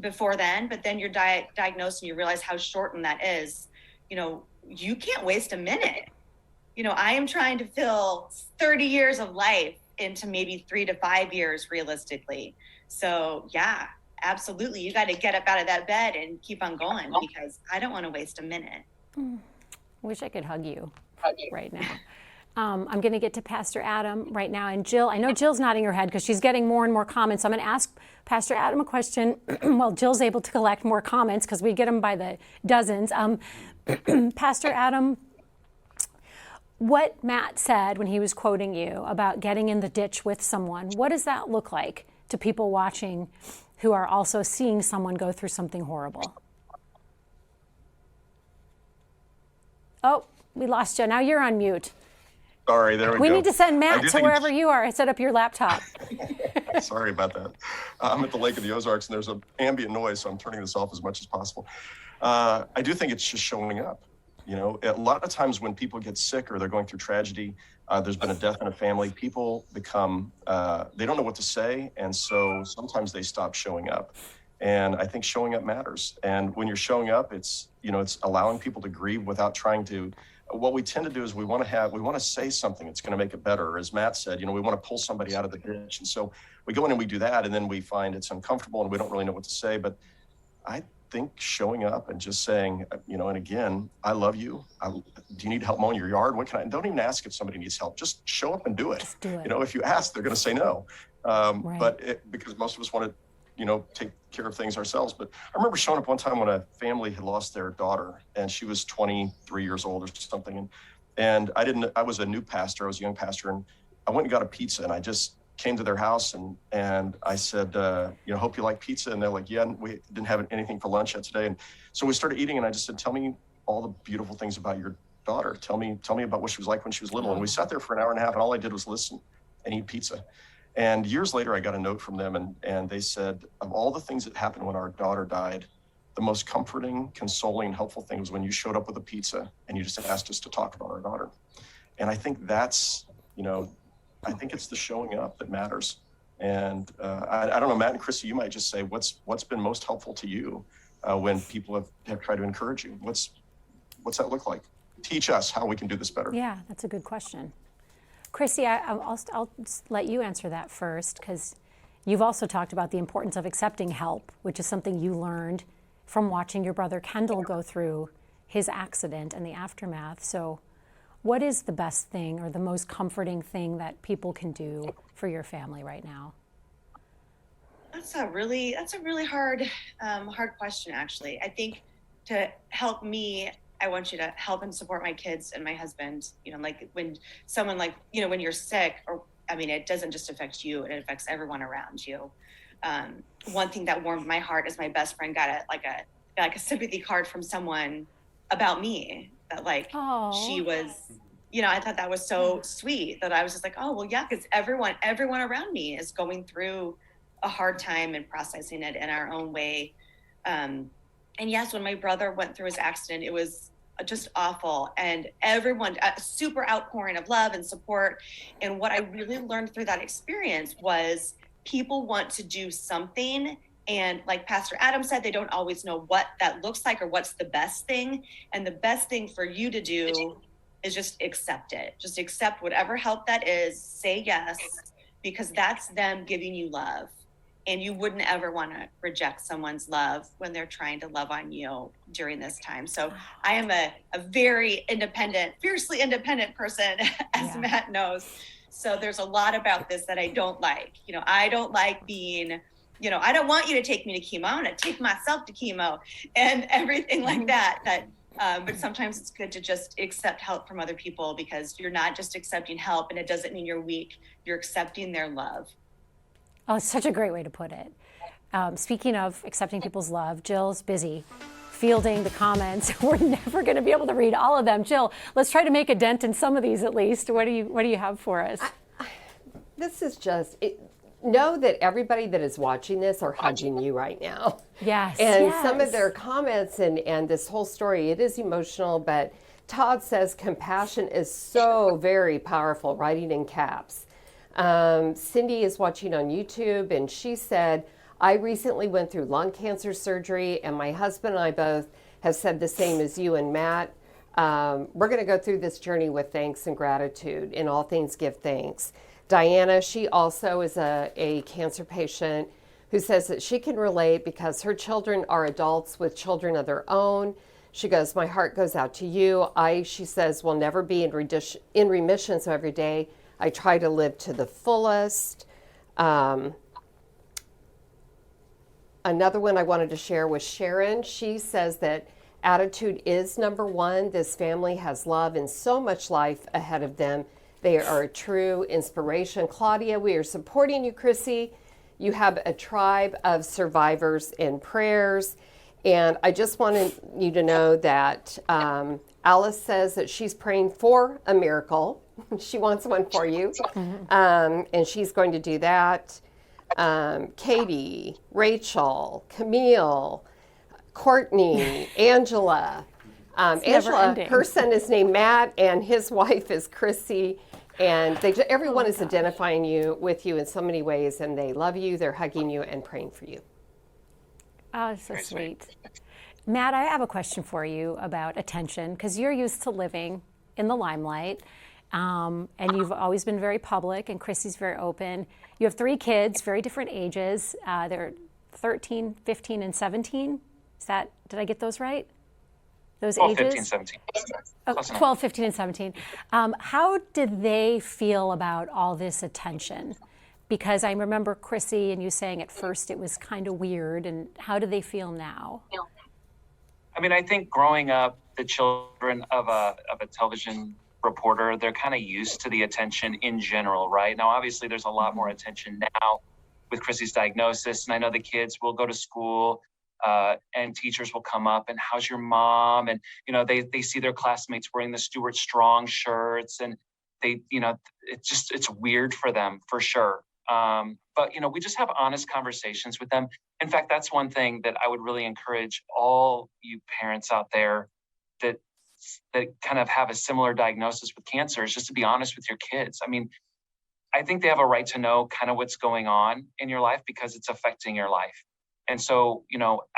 before then, but then you're diagnosed and you realize how shortened that is. You know, you can't waste a minute. You know, I am trying to fill 30 years of life into maybe 3 to 5 years realistically. So yeah, absolutely. You got to get up out of that bed and keep on going, because I don't want to waste a minute. Wish I could hug you right now. I'm going to get to Pastor Adam right now. And Jill, I know Jill's nodding her head because she's getting more and more comments. I'm going to ask Pastor Adam a question while Jill's able to collect more comments, because we get them by the dozens. Pastor Adam, what Matt said when he was quoting you about getting in the ditch with someone, what does that look like to people watching who are also seeing someone go through something horrible? Oh, we lost you. Now you're on mute. Sorry, there we go. We need to send Matt to wherever you are. Set up your laptop. Sorry about that. I'm at the Lake of the Ozarks, and there's an ambient noise, so I'm turning this off as much as possible. I do think it's just showing up. You know, a lot of times when people get sick or they're going through tragedy, there's been a death in a family, people become, they don't know what to say, and so sometimes they stop showing up. And I think showing up matters. And when you're showing up, it's allowing people to grieve without trying to. What we tend to do is we want to say something that's going to make it better. As Matt said, we want to pull somebody out of the ditch. And so we go in and we do that, and then we find it's uncomfortable and we don't really know what to say. But I think showing up and just saying, and again, I love you. Do you need help mowing your yard? What can I? Don't even ask if somebody needs help. Just show up and do it. Just do it. If you ask, they're going to say no. Right. But because most of us want to, take care of things ourselves. But I remember showing up one time when a family had lost their daughter, and she was 23 years old or something. And I was a new pastor. I was a young pastor, and I went and got a pizza, and I just came to their house and I said, hope you like pizza. And they're like, yeah, we didn't have anything for lunch yet today. And so we started eating, and I just said, tell me all the beautiful things about your daughter. Tell me about what she was like when she was little. And we sat there for an hour and a half, and all I did was listen and eat pizza. And years later, I got a note from them, and they said, of all the things that happened when our daughter died, the most comforting, consoling, and helpful thing was when you showed up with a pizza and you just asked us to talk about our daughter. And I think that's, I think it's the showing up that matters. And I don't know, Matt and Chrissy, you might just say, what's been most helpful to you when people have tried to encourage you? What's that look like? Teach us how we can do this better. Yeah, that's a good question. Chrissy, I'll just let you answer that first, because you've also talked about the importance of accepting help, which is something you learned from watching your brother Kendall go through his accident and the aftermath. So what is the best thing or the most comforting thing that people can do for your family right now? That's a really hard question, actually. I think to help me, I want you to help and support my kids and my husband. Like when someone when you're sick, it doesn't just affect you, it affects everyone around you. One thing that warmed my heart is my best friend got a sympathy card from someone about me that she was, I thought that was so sweet that I was just like, oh, well, yeah, because everyone around me is going through a hard time and processing it in our own way. And yes, when my brother went through his accident, it was just awful. And everyone, a super outpouring of love and support. And what I really learned through that experience was people want to do something. And like Pastor Adam said, they don't always know what that looks like or what's the best thing. And the best thing for you to do is just accept it. Just accept whatever help that is. Say yes, because that's them giving you love. And you wouldn't ever want to reject someone's love when they're trying to love on you during this time. So I am a very independent, fiercely independent person, as Matt knows. So there's a lot about this that I don't like. I don't like being, I don't want you to take me to chemo. I'm going to take myself to chemo and everything like that. But sometimes it's good to just accept help from other people, because you're not just accepting help and it doesn't mean you're weak. You're accepting their love. Oh, it's such a great way to put it. Speaking of accepting people's love, Jill's busy fielding the comments. We're never going to be able to read all of them. Jill, let's try to make a dent in some of these at least. What do you have for us? This is just know that everybody that is watching this are hugging you right now. Yes. And some of their comments and this whole story, it is emotional, but Todd says compassion is so very powerful, writing in caps. Cindy is watching on YouTube, and she said, I recently went through lung cancer surgery, and my husband and I both have said the same as you and Matt. We're going to go through this journey with thanks and gratitude. In all things, give thanks. Diana, she also is a cancer patient who says that she can relate because her children are adults with children of their own. She goes, my heart goes out to you. She says, will never be in remission, so every day I try to live to the fullest. Another one I wanted to share was Sharon. She says that attitude is number one. This family has love and so much life ahead of them. They are a true inspiration. Claudia, we are supporting you, Chrissy. You have a tribe of survivors in prayers. And I just wanted you to know that Alice says that she's praying for a miracle. She wants one for you. And she's going to do that. Katie, Rachel, Camille, Courtney, Angela. Angela, her son is named Matt, and his wife is Chrissy. And everyone is identifying with you in so many ways, and they love you, they're hugging you, and praying for you. Oh, it's so sweet. Matt, I have a question for you about attention, because you're used to living in the limelight, and you've always been very public, and Chrissy's very open. You have 3 kids, very different ages. They're 13, 15, and 17. Did I get those right? Those 12, ages? 15, 17. Oh, 12, 15, and 17. How did they feel about all this attention? Because I remember Chrissy and you saying at first it was kind of weird, and how do they feel now? I mean, I think growing up, the children of a television reporter, they're kind of used to the attention in general, right? Now, obviously, there's a lot more attention now with Chrissy's diagnosis, and I know the kids will go to school and teachers will come up and how's your mom? And, they see their classmates wearing the Stewart Strong shirts, and they, it's weird for them for sure. But, we just have honest conversations with them. In fact, that's one thing that I would really encourage all you parents out there, that that kind of have a similar diagnosis with cancer is just to be honest with your kids. I mean, I think they have a right to know kind of what's going on in your life because it's affecting your life. And so,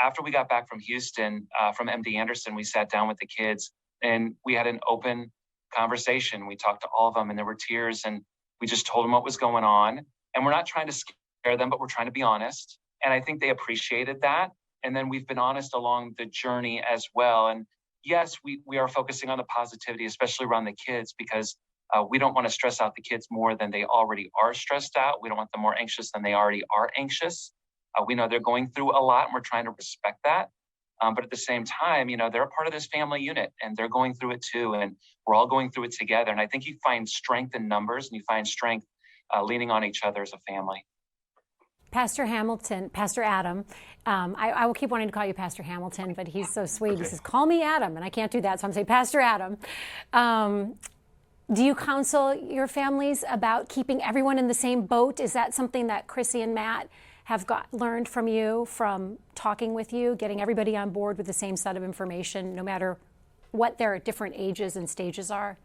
after we got back from Houston, from MD Anderson, we sat down with the kids and we had an open conversation. We talked to all of them and there were tears and we just told them what was going on. And we're not trying to scare them, but we're trying to be honest. And I think they appreciated that. And then we've been honest along the journey as well. And yes, we are focusing on the positivity, especially around the kids, because we don't want to stress out the kids more than they already are stressed out. We don't want them more anxious than they already are anxious. We know they're going through a lot and we're trying to respect that. But at the same time, they're a part of this family unit and they're going through it too. And we're all going through it together. And I think you find strength in numbers and you find strength leaning on each other as a family. Pastor Adam, I will keep wanting to call you Pastor Hamilton, but he's so sweet. Okay. He says, call me Adam, and I can't do that, so I'm saying Pastor Adam. Do you counsel your families about keeping everyone in the same boat? Is that something that Chrissy and Matt have learned from you, from talking with you, getting everybody on board with the same set of information, no matter what their different ages and stages are?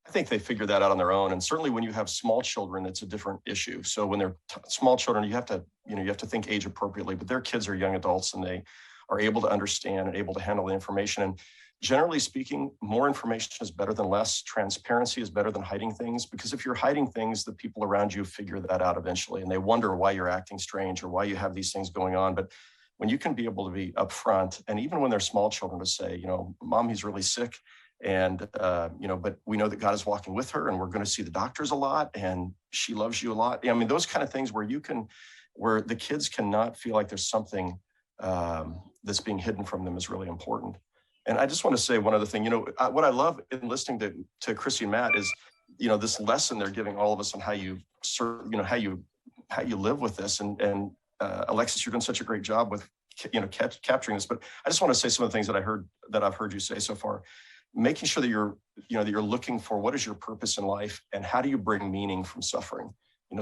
I think they figure that out on their own. And certainly when you have small children, it's a different issue. So when they're small children, you have to think age appropriately, but their kids are young adults and they are able to understand and able to handle the information. And generally speaking, more information is better than less. Transparency is better than hiding things, because if you're hiding things, the people around you figure that out eventually and they wonder why you're acting strange or why you have these things going on. But when you can be able to be upfront, and even when they're small children, to say, Mom, he's really sick. And, but we know that God is walking with her and we're going to see the doctors a lot and she loves you a lot. I mean, those kind of things where the kids cannot feel like there's something that's being hidden from them is really important. And I just want to say one other thing, what I love in listening to Chrissy and Matt is, this lesson they're giving all of us on how you live with this. And Alexis, you're doing such a great job with, capturing this. But I just want to say some of the things that I've heard you say so far. Making sure that you're looking for what is your purpose in life and how do you bring meaning from suffering.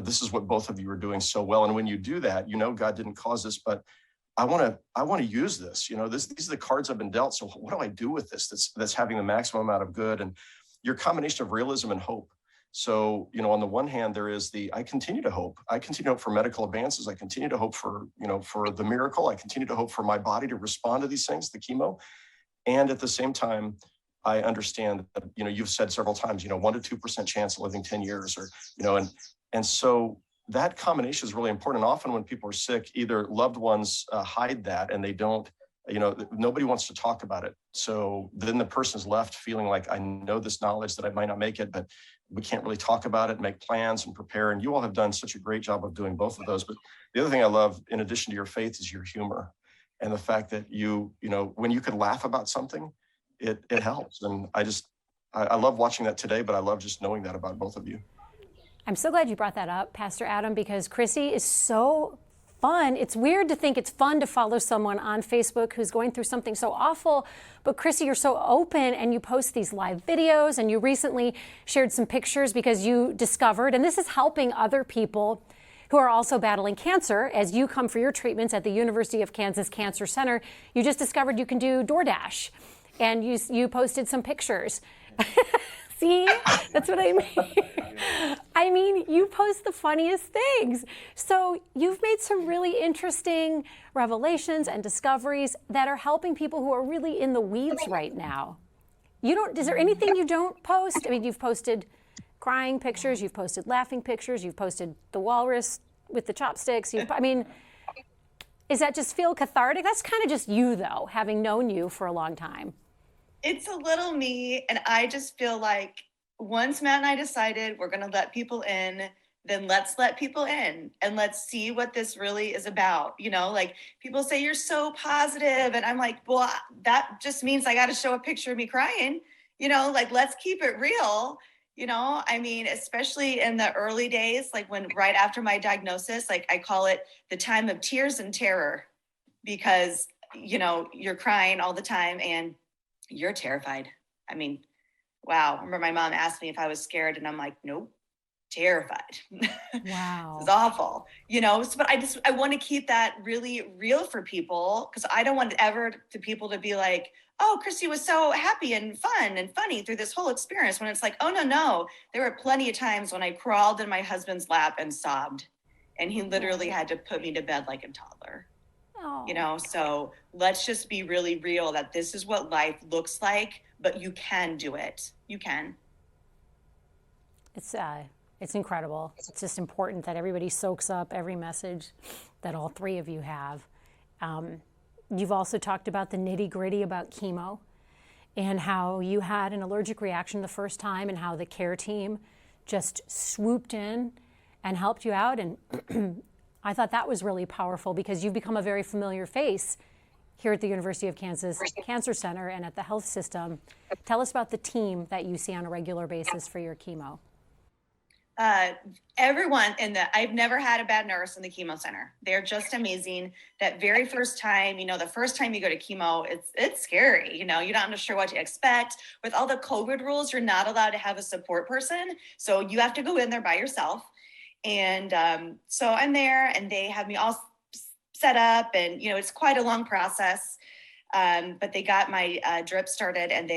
This is what both of you are doing so well. And when you do that, God didn't cause this, but I want to use this. These are the cards I've been dealt. So what do I do with this that's having the maximum amount of good? And your combination of realism and hope. So, on the one hand, there is I continue to hope. I continue to hope for medical advances. I continue to hope for the miracle. I continue to hope for my body to respond to these things, the chemo. And at the same time, I understand that, you've said several times, 1% to 2% chance of living 10 years and so that combination is really important. And often when people are sick, either loved ones hide that and they don't, nobody wants to talk about it. So then the person's left feeling like, I know this knowledge that I might not make it, but we can't really talk about it, make plans and prepare. And you all have done such a great job of doing both of those. But the other thing I love, in addition to your faith, is your humor and the fact that when you could laugh about something, it helps. And I love watching that today, but I love just knowing that about both of you. I'm so glad you brought that up, Pastor Adam, because Chrissy is so fun. It's weird to think it's fun to follow someone on Facebook who's going through something so awful. But Chrissy, you're so open and you post these live videos and you recently shared some pictures because you discovered, and this is helping other people who are also battling cancer, as you come for your treatments at the University of Kansas Cancer Center, you just discovered you can do DoorDash. And you posted some pictures. See, that's what I mean. I mean, you post the funniest things. So you've made some really interesting revelations and discoveries that are helping people who are really in the weeds right now. Is there anything you don't post? I mean, you've posted crying pictures, you've posted laughing pictures, you've posted the walrus with the chopsticks. Does that just feel cathartic? That's kind of just you, though, having known you for a long time. It's a little me, and I just feel like once Matt and I decided we're going to let people in, then let's let people in and let's see what this really is about. Like people say, you're so positive. And I'm like, well, that just means I got to show a picture of me crying, like let's keep it real. I mean, especially in the early days, like right after my diagnosis, like I call it the time of tears and terror because, you're crying all the time and you're terrified. I mean, wow. I remember my mom asked me if I was scared and I'm like, nope. terrified. Wow. It's awful, but I want to keep that really real for people, because I don't want the people to be like, oh, Chrissy was so happy and fun and funny through this whole experience, when it's like, oh, no. There were plenty of times when I crawled in my husband's lap and sobbed, and he literally had to put me to bed like a toddler. Oh. So let's just be really real that this is what life looks like, but you can do it. You can. It's incredible. It's just important that everybody soaks up every message that all three of you have. You've also talked about the nitty-gritty about chemo and how you had an allergic reaction the first time, and how the care team just swooped in and helped you out. And I thought that was really powerful, because you've become a very familiar face here at the University of Kansas Cancer Center and at the health system. Tell us about the team that you see on a regular basis for your chemo. Everyone I've never had a bad nurse in the chemo center. They're just amazing. That very first time, the first time you go to chemo, it's scary. You're not sure what to expect. With all the COVID rules, you're not allowed to have a support person. So you have to go in there by yourself. And so I'm there, and they have me all set up, and, it's quite a long process. But they got my drip started, and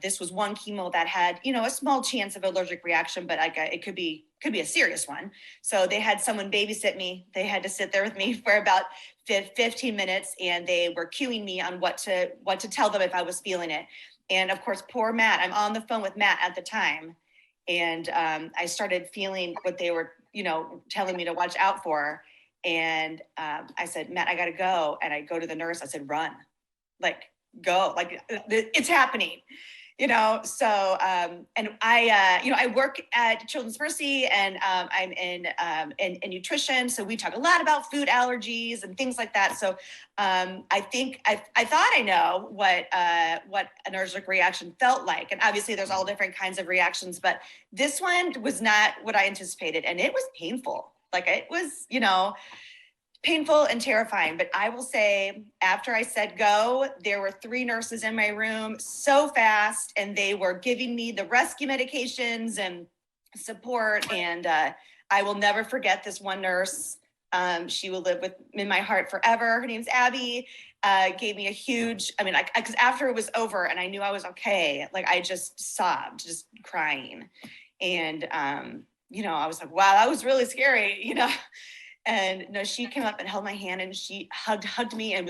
this was one chemo that had, a small chance of allergic reaction, but it could be a serious one. So they had someone babysit me. They had to sit there with me for about 15 minutes, and they were cueing me on what to tell them if I was feeling it. And of course, poor Matt, I'm on the phone with Matt at the time. And I started feeling what they were, telling me to watch out for. And I said, Matt, I got to go. And I go to the nurse. I said, run. Go, it's happening, so, and I work at Children's Mercy, and I'm in nutrition. So we talk a lot about food allergies and things like that. So I thought I know what an allergic reaction felt like. And obviously there's all different kinds of reactions, but this one was not what I anticipated. And it was painful. It was, painful and terrifying. But I will say, after I said go, there were 3 nurses in my room so fast, and they were giving me the rescue medications and support. And I will never forget this one nurse. She will live in my heart forever. Her name's Abby. Gave me a huge, because after it was over and I knew I was okay, I just sobbed, just crying. And, I was like, wow, that was really scary, And no, she came up and held my hand, and she hugged me, and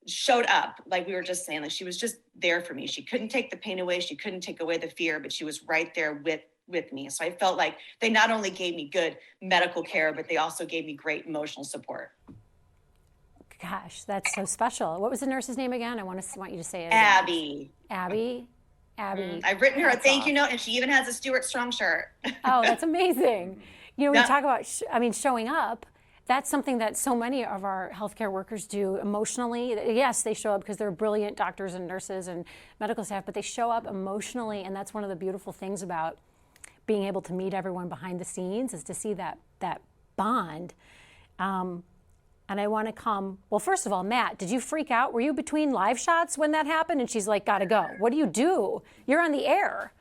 showed up. Like we were just saying, she was just there for me. She couldn't take the pain away. She couldn't take away the fear, but she was right there with me. So I felt like they not only gave me good medical care, but they also gave me great emotional support. Gosh, that's so special. What was the nurse's name again? I want you to say it. Abby. Abby. I've written her a thank you note, and she even has a Stewart Strong shirt. Oh, that's amazing. When you talk about, showing up, that's something that so many of our healthcare workers do emotionally. Yes, they show up because they're brilliant doctors and nurses and medical staff, but they show up emotionally, and that's one of the beautiful things about being able to meet everyone behind the scenes, is to see that bond. And I want to come, well, first of all, Matt, did you freak out? Were you between live shots when that happened? And she's like, gotta go. What do? You're on the air.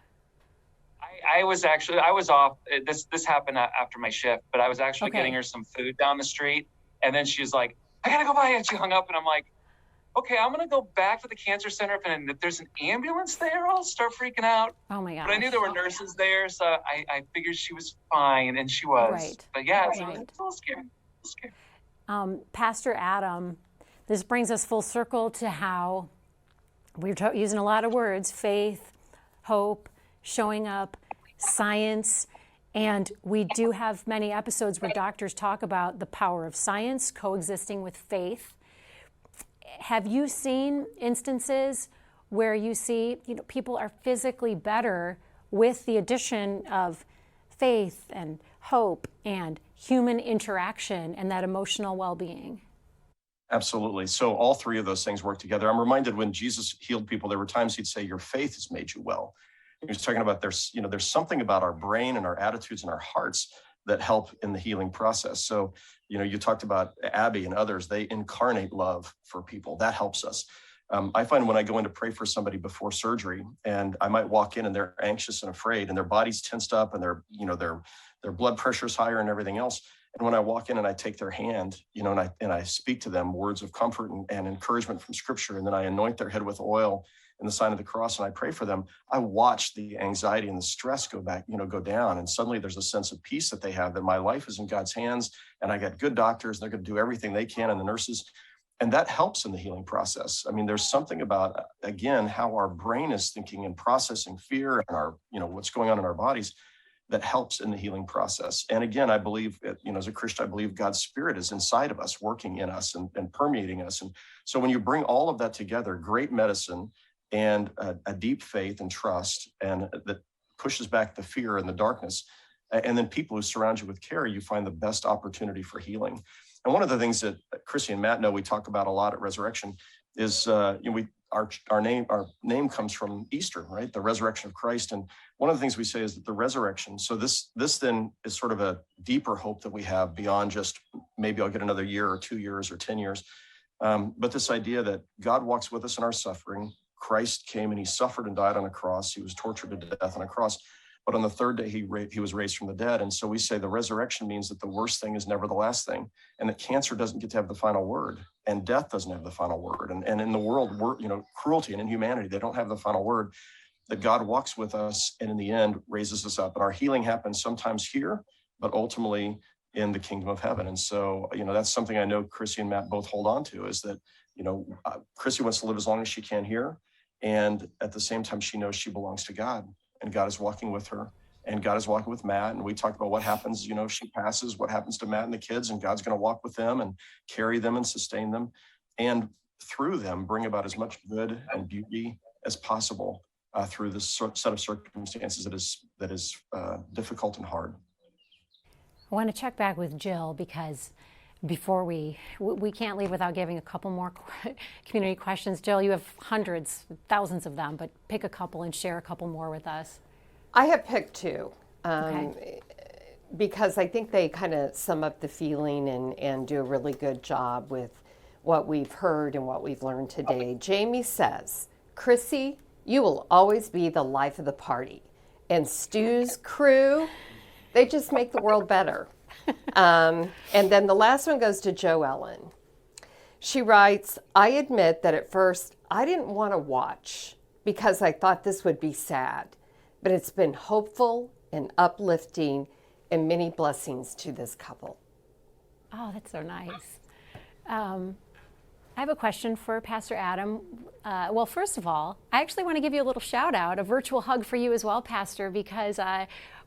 I was off. This happened after my shift, but I was actually getting her some food down the street. And then she's like, I gotta go by. And she hung up, and I'm like, okay, I'm gonna go back to the cancer center. And if there's an ambulance there, I'll start freaking out. Oh my gosh. But I knew there were nurses there, so I figured she was fine, and she was. Right. But yeah, it's a little scary. Pastor Adam, this brings us full circle to how we're using a lot of words: faith, hope, showing up, science. And we do have many episodes where doctors talk about the power of science coexisting with faith. Have you seen instances where you see, people are physically better with the addition of faith and hope and human interaction and that emotional well-being? Absolutely. So all 3 of those things work together. I'm reminded when Jesus healed people, there were times he'd say, your faith has made you well. He was talking about there's something about our brain and our attitudes and our hearts that help in the healing process. So, you talked about Abby and others, they incarnate love for people. That helps us. I find when I go in to pray for somebody before surgery, and I might walk in and they're anxious and afraid, and their body's tensed up, and their blood pressure's higher and everything else. And when I walk in and I take their hand, and I speak to them words of comfort and encouragement from Scripture, and then I anoint their head with oil in the sign of the cross, and I pray for them, I watch the anxiety and the stress go down. And suddenly there's a sense of peace that they have, that my life is in God's hands, and I got good doctors, and they're going to do everything they can, and the nurses. And that helps in the healing process. I mean, there's something about, again, how our brain is thinking and processing fear and what's going on in our bodies that helps in the healing process. And again, I believe, as a Christian, I believe God's Spirit is inside of us, working in us and permeating us. And so when you bring all of that together, great medicine and a deep faith and trust, and that pushes back the fear and the darkness, and then people who surround you with care, you find the best opportunity for healing. And one of the things that Chrissy and Matt know we talk about a lot at Resurrection is our name comes from Easter, right? The resurrection of Christ. And one of the things we say is that the resurrection. So this then is sort of a deeper hope that we have beyond just maybe I'll get another year or 2 years or 10 years. But this idea that God walks with us in our suffering. Christ came and he suffered and died on a cross. He was tortured to death on a cross. But on the third day, he was raised from the dead. And so we say the resurrection means that the worst thing is never the last thing, and that cancer doesn't get to have the final word, and death doesn't have the final word. And in the world, cruelty and inhumanity, they don't have the final word, that God walks with us and in the end raises us up. And our healing happens sometimes here, but ultimately in the kingdom of heaven. And so, that's something I know Chrissy and Matt both hold on to, is that, Chrissy wants to live as long as she can here. And at the same time, she knows she belongs to God. And God is walking with her, and God is walking with Matt. And we talked about what happens, if she passes, what happens to Matt and the kids, and God's going to walk with them and carry them and sustain them, and through them bring about as much good and beauty as possible through this set of circumstances that is difficult and hard. I want to check back with Jill, because before we can't leave without giving a couple more community questions. Jill, you have hundreds, thousands of them, but pick a couple and share a couple more with us. I have picked two, Okay. because I think they kind of sum up the feeling and do a really good job with what we've heard and what we've learned today. Jamie says, Chrissy, you will always be the life of the party. And Stu's crew, they just make the world better. And then the last one goes to Jo Ellen. She writes, I admit that at first I didn't want to watch because I thought this would be sad, but it's been hopeful and uplifting, and many blessings to this couple. Oh, that's so nice. I have a question for Pastor Adam. Well, first of all, I actually want to give you a little shout out, a virtual hug for you as well, Pastor, because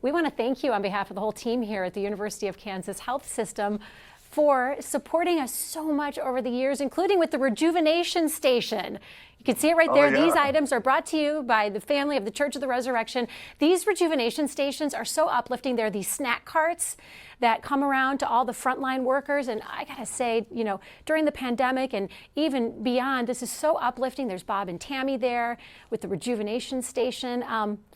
we want to thank you on behalf of the whole team here at the University of Kansas Health System for supporting us so much over the years, including with the rejuvenation station. You can see it right there. Oh, yeah. These items are brought to you by the family of the Church of the Resurrection. These rejuvenation stations are so uplifting. They're these snack carts that come around to all the frontline workers. And I gotta say, during the pandemic and even beyond, this is so uplifting. There's Bob and Tammy there with the rejuvenation station.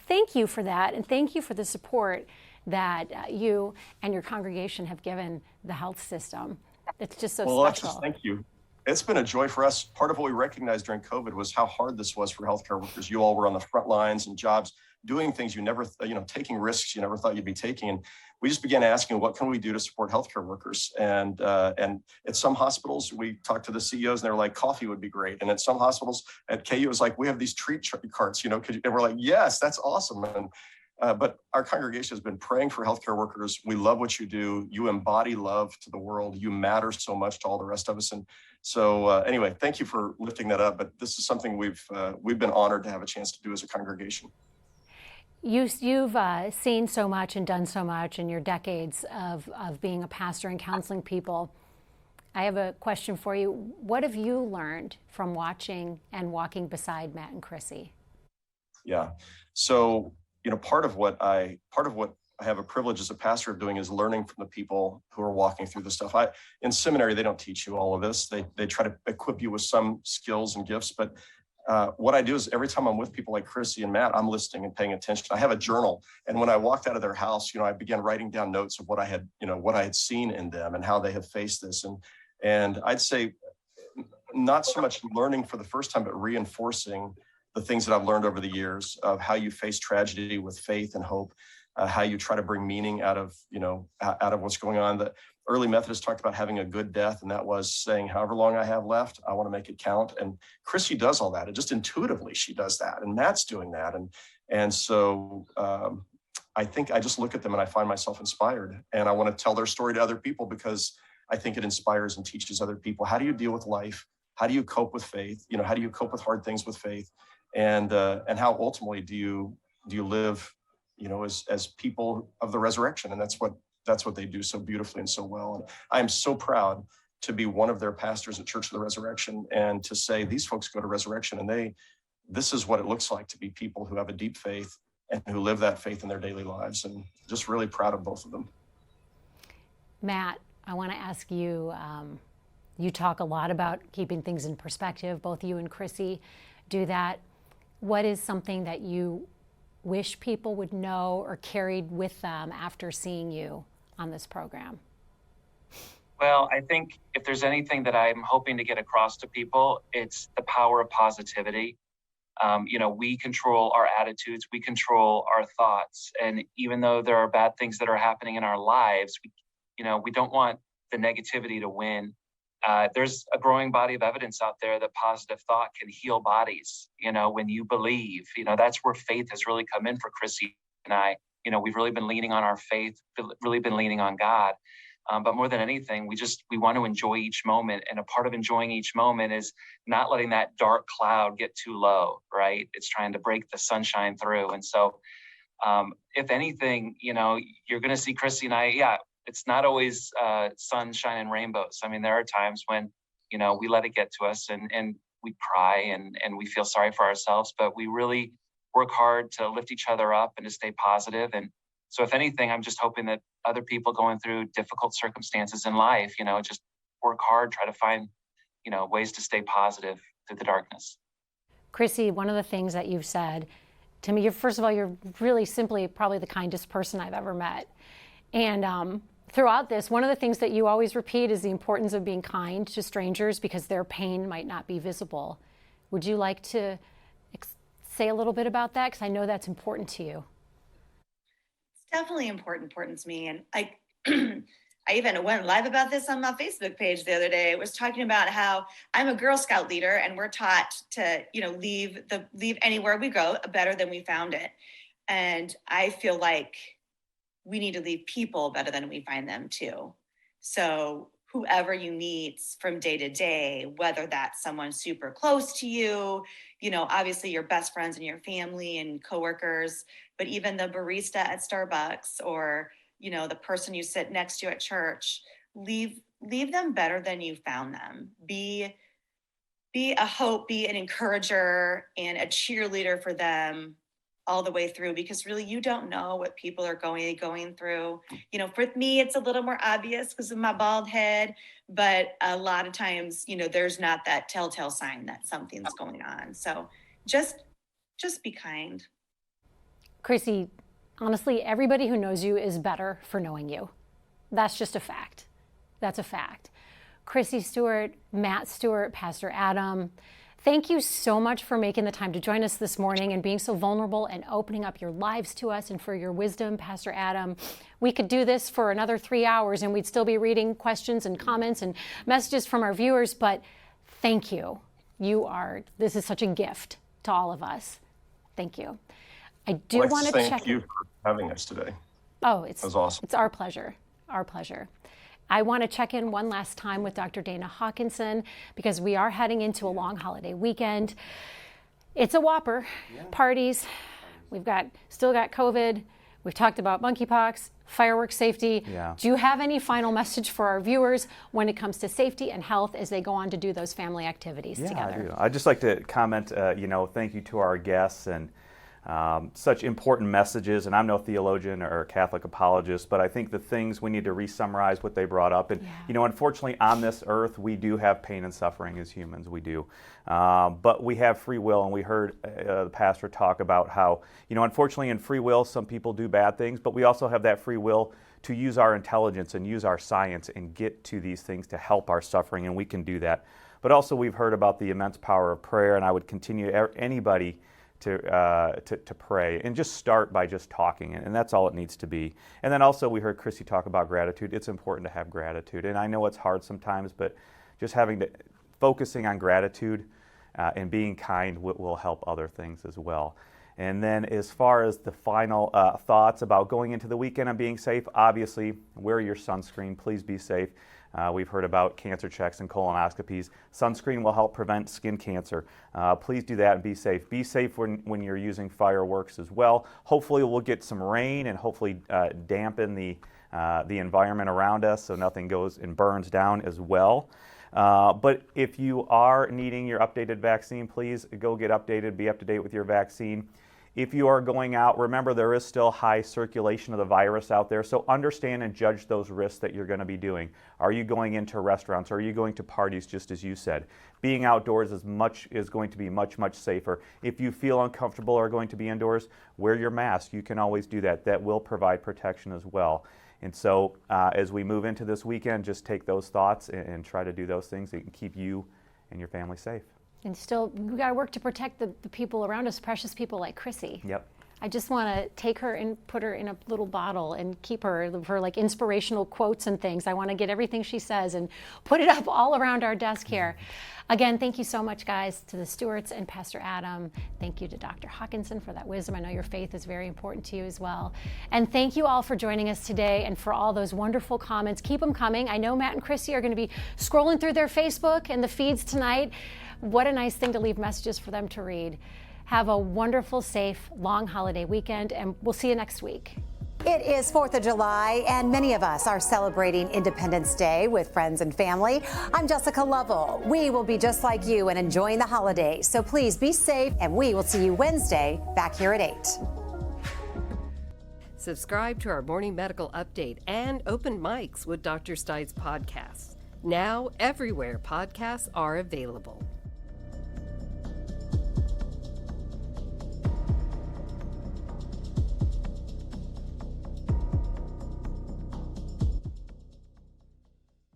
Thank you for that, and thank you for the support that you and your congregation have given the health system. It's just so special. Alexis, thank you. It's been a joy for us. Part of what we recognized during COVID was how hard this was for healthcare workers. You all were on the front lines and jobs, doing things you never, taking risks you never thought you'd be taking. And we just began asking, what can we do to support healthcare workers? And at some hospitals, we talked to the CEOs and they were like, coffee would be great. And at some hospitals, at KU, it was like, we have these treat carts, and we're like, yes, that's awesome. And but our congregation has been praying for healthcare workers. We love what you do. You embody love to the world. You matter so much to all the rest of us. And so anyway, thank you for lifting that up. But this is something we've been honored to have a chance to do as a congregation. You've seen so much and done so much in your decades of being a pastor and counseling people. I have a question for you. What have you learned from watching and walking beside Matt and Chrissy? Yeah. So, part of what I have a privilege as a pastor of doing is learning from the people who are walking through this stuff. In seminary, they don't teach you all of this. They try to equip you with some skills and gifts. But what I do is every time I'm with people like Chrissy and Matt, I'm listening and paying attention. I have a journal. And when I walked out of their house, I began writing down notes of what I had seen in them and how they have faced this. And I'd say not so much learning for the first time, but reinforcing the things that I've learned over the years of how you face tragedy with faith and hope, how you try to bring meaning out of what's going on. The early Methodists talked about having a good death, and that was saying, however long I have left, I want to make it count. And Chrissy does all that. And just intuitively, she does that. And Matt's doing that. And so I think I just look at them and I find myself inspired. And I want to tell their story to other people because I think it inspires and teaches other people. How do you deal with life? How do you cope with faith? How do you cope with hard things with faith? And how ultimately do you live, as people of the resurrection? And that's what they do so beautifully and so well. And I am so proud to be one of their pastors at Church of the Resurrection and to say these folks go to Resurrection and this is what it looks like to be people who have a deep faith and who live that faith in their daily lives. And just really proud of both of them. Matt, I want to ask you, you talk a lot about keeping things in perspective. Both you and Chrissy do that. What is something that you wish people would know or carried with them after seeing you on this program? Well, I think if there's anything that I'm hoping to get across to people, it's the power of positivity. We control our attitudes, we control our thoughts. And even though there are bad things that are happening in our lives, we don't want the negativity to win. There's a growing body of evidence out there that positive thought can heal bodies. When you believe, that's where faith has really come in for Chrissy and I. We've really been leaning on our faith, really been leaning on God. But more than anything, we want to enjoy each moment. And a part of enjoying each moment is not letting that dark cloud get too low, right? It's trying to break the sunshine through. And so if anything, you're going to see Chrissy and I, it's not always sunshine and rainbows. I mean, there are times when, we let it get to us and we cry and we feel sorry for ourselves, but we really work hard to lift each other up and to stay positive. And so if anything, I'm just hoping that other people going through difficult circumstances in life, just work hard, try to find, ways to stay positive through the darkness. Chrissy, one of the things that you've said to me, first of all, you're really simply probably the kindest person I've ever met. And throughout this, one of the things that you always repeat is the importance of being kind to strangers because their pain might not be visible. Would you like to say a little bit about that? Because I know that's important to you. It's definitely important to me. And I even went live about this on my Facebook page the other day. I was talking about how I'm a Girl Scout leader and we're taught to, leave anywhere we go better than we found it. And I feel like we need to leave people better than we find them too. So whoever you meet from day to day, whether that's someone super close to you, obviously your best friends and your family and coworkers, but even the barista at Starbucks or, the person you sit next to at church, leave them better than you found them. Be a hope, be an encourager and a cheerleader for them all the way through, because really you don't know what people are going through. For me, it's a little more obvious because of my bald head, but a lot of times, there's not that telltale sign that something's going on. So just be kind. Chrissy, honestly, everybody who knows you is better for knowing you. That's just a fact. That's a fact. Chrissy Stewart, Matt Stewart, Pastor Adam, thank you so much for making the time to join us this morning and being so vulnerable and opening up your lives to us and for your wisdom, Pastor Adam. We could do this for another 3 hours and we'd still be reading questions and comments and messages from our viewers, but thank you. This is such a gift to all of us. Thank you. I do want to check. Thank you for having us today. Oh, that was awesome. It's our pleasure. Our pleasure. I want to check in one last time with Dr. Dana Hawkinson because we are heading into a long holiday weekend. It's a whopper. Parties. We've still got COVID. We've talked about monkeypox, fireworks safety. Yeah. Do you have any final message for our viewers when it comes to safety and health as they go on to do those family activities together? I do. I'd just like to comment, thank you to our guests and such important messages, and I'm no theologian or Catholic apologist, but I think the things we need to re-summarize what they brought up. And, unfortunately on this earth, we do have pain and suffering as humans, we do. But we have free will, and we heard the pastor talk about how, unfortunately in free will, some people do bad things, but we also have that free will to use our intelligence and use our science and get to these things to help our suffering, and we can do that. But also we've heard about the immense power of prayer, and I would continue anybody to pray, and just start by just talking, and that's all it needs to be. And then also we heard Chrissy talk about gratitude. It's important to have gratitude, and I know it's hard sometimes, but just focusing on gratitude and being kind will help other things as well. And then as far as the final thoughts about going into the weekend and being safe, obviously wear your sunscreen. Please be safe. We've heard about cancer checks and colonoscopies. Sunscreen will help prevent skin cancer. Please do that and be safe. Be safe when you're using fireworks as well. Hopefully we'll get some rain and hopefully dampen the environment around us so nothing goes and burns down as well. But if you are needing your updated vaccine, please go get updated, be up to date with your vaccine. If you are going out, remember there is still high circulation of the virus out there, so understand and judge those risks that you're going to be doing. Are you going into restaurants? Are you going to parties, just as you said? Being outdoors is going to be much, much safer. If you feel uncomfortable or going to be indoors, wear your mask. You can always do that. That will provide protection as well. And so as we move into this weekend, just take those thoughts and try to do those things that can keep you and your family safe. And still, we got to work to protect the people around us, precious people like Chrissy. Yep. I just want to take her and put her in a little bottle and keep her like inspirational quotes and things. I want to get everything she says and put it up all around our desk here. Again, thank you so much, guys, to the Stewarts and Pastor Adam. Thank you to Dr. Hawkinson for that wisdom. I know your faith is very important to you as well. And thank you all for joining us today and for all those wonderful comments. Keep them coming. I know Matt and Chrissy are going to be scrolling through their Facebook and the feeds tonight. What a nice thing to leave messages for them to read. Have a wonderful, safe, long holiday weekend, and we'll see you next week. It is 4th of July, and many of us are celebrating Independence Day with friends and family. I'm Jessica Lovell. We will be just like you and enjoying the holidays, so please be safe, and we will see you Wednesday back here at 8. Subscribe to our morning medical update and open mics with Dr. Stites podcasts. Now, everywhere podcasts are available.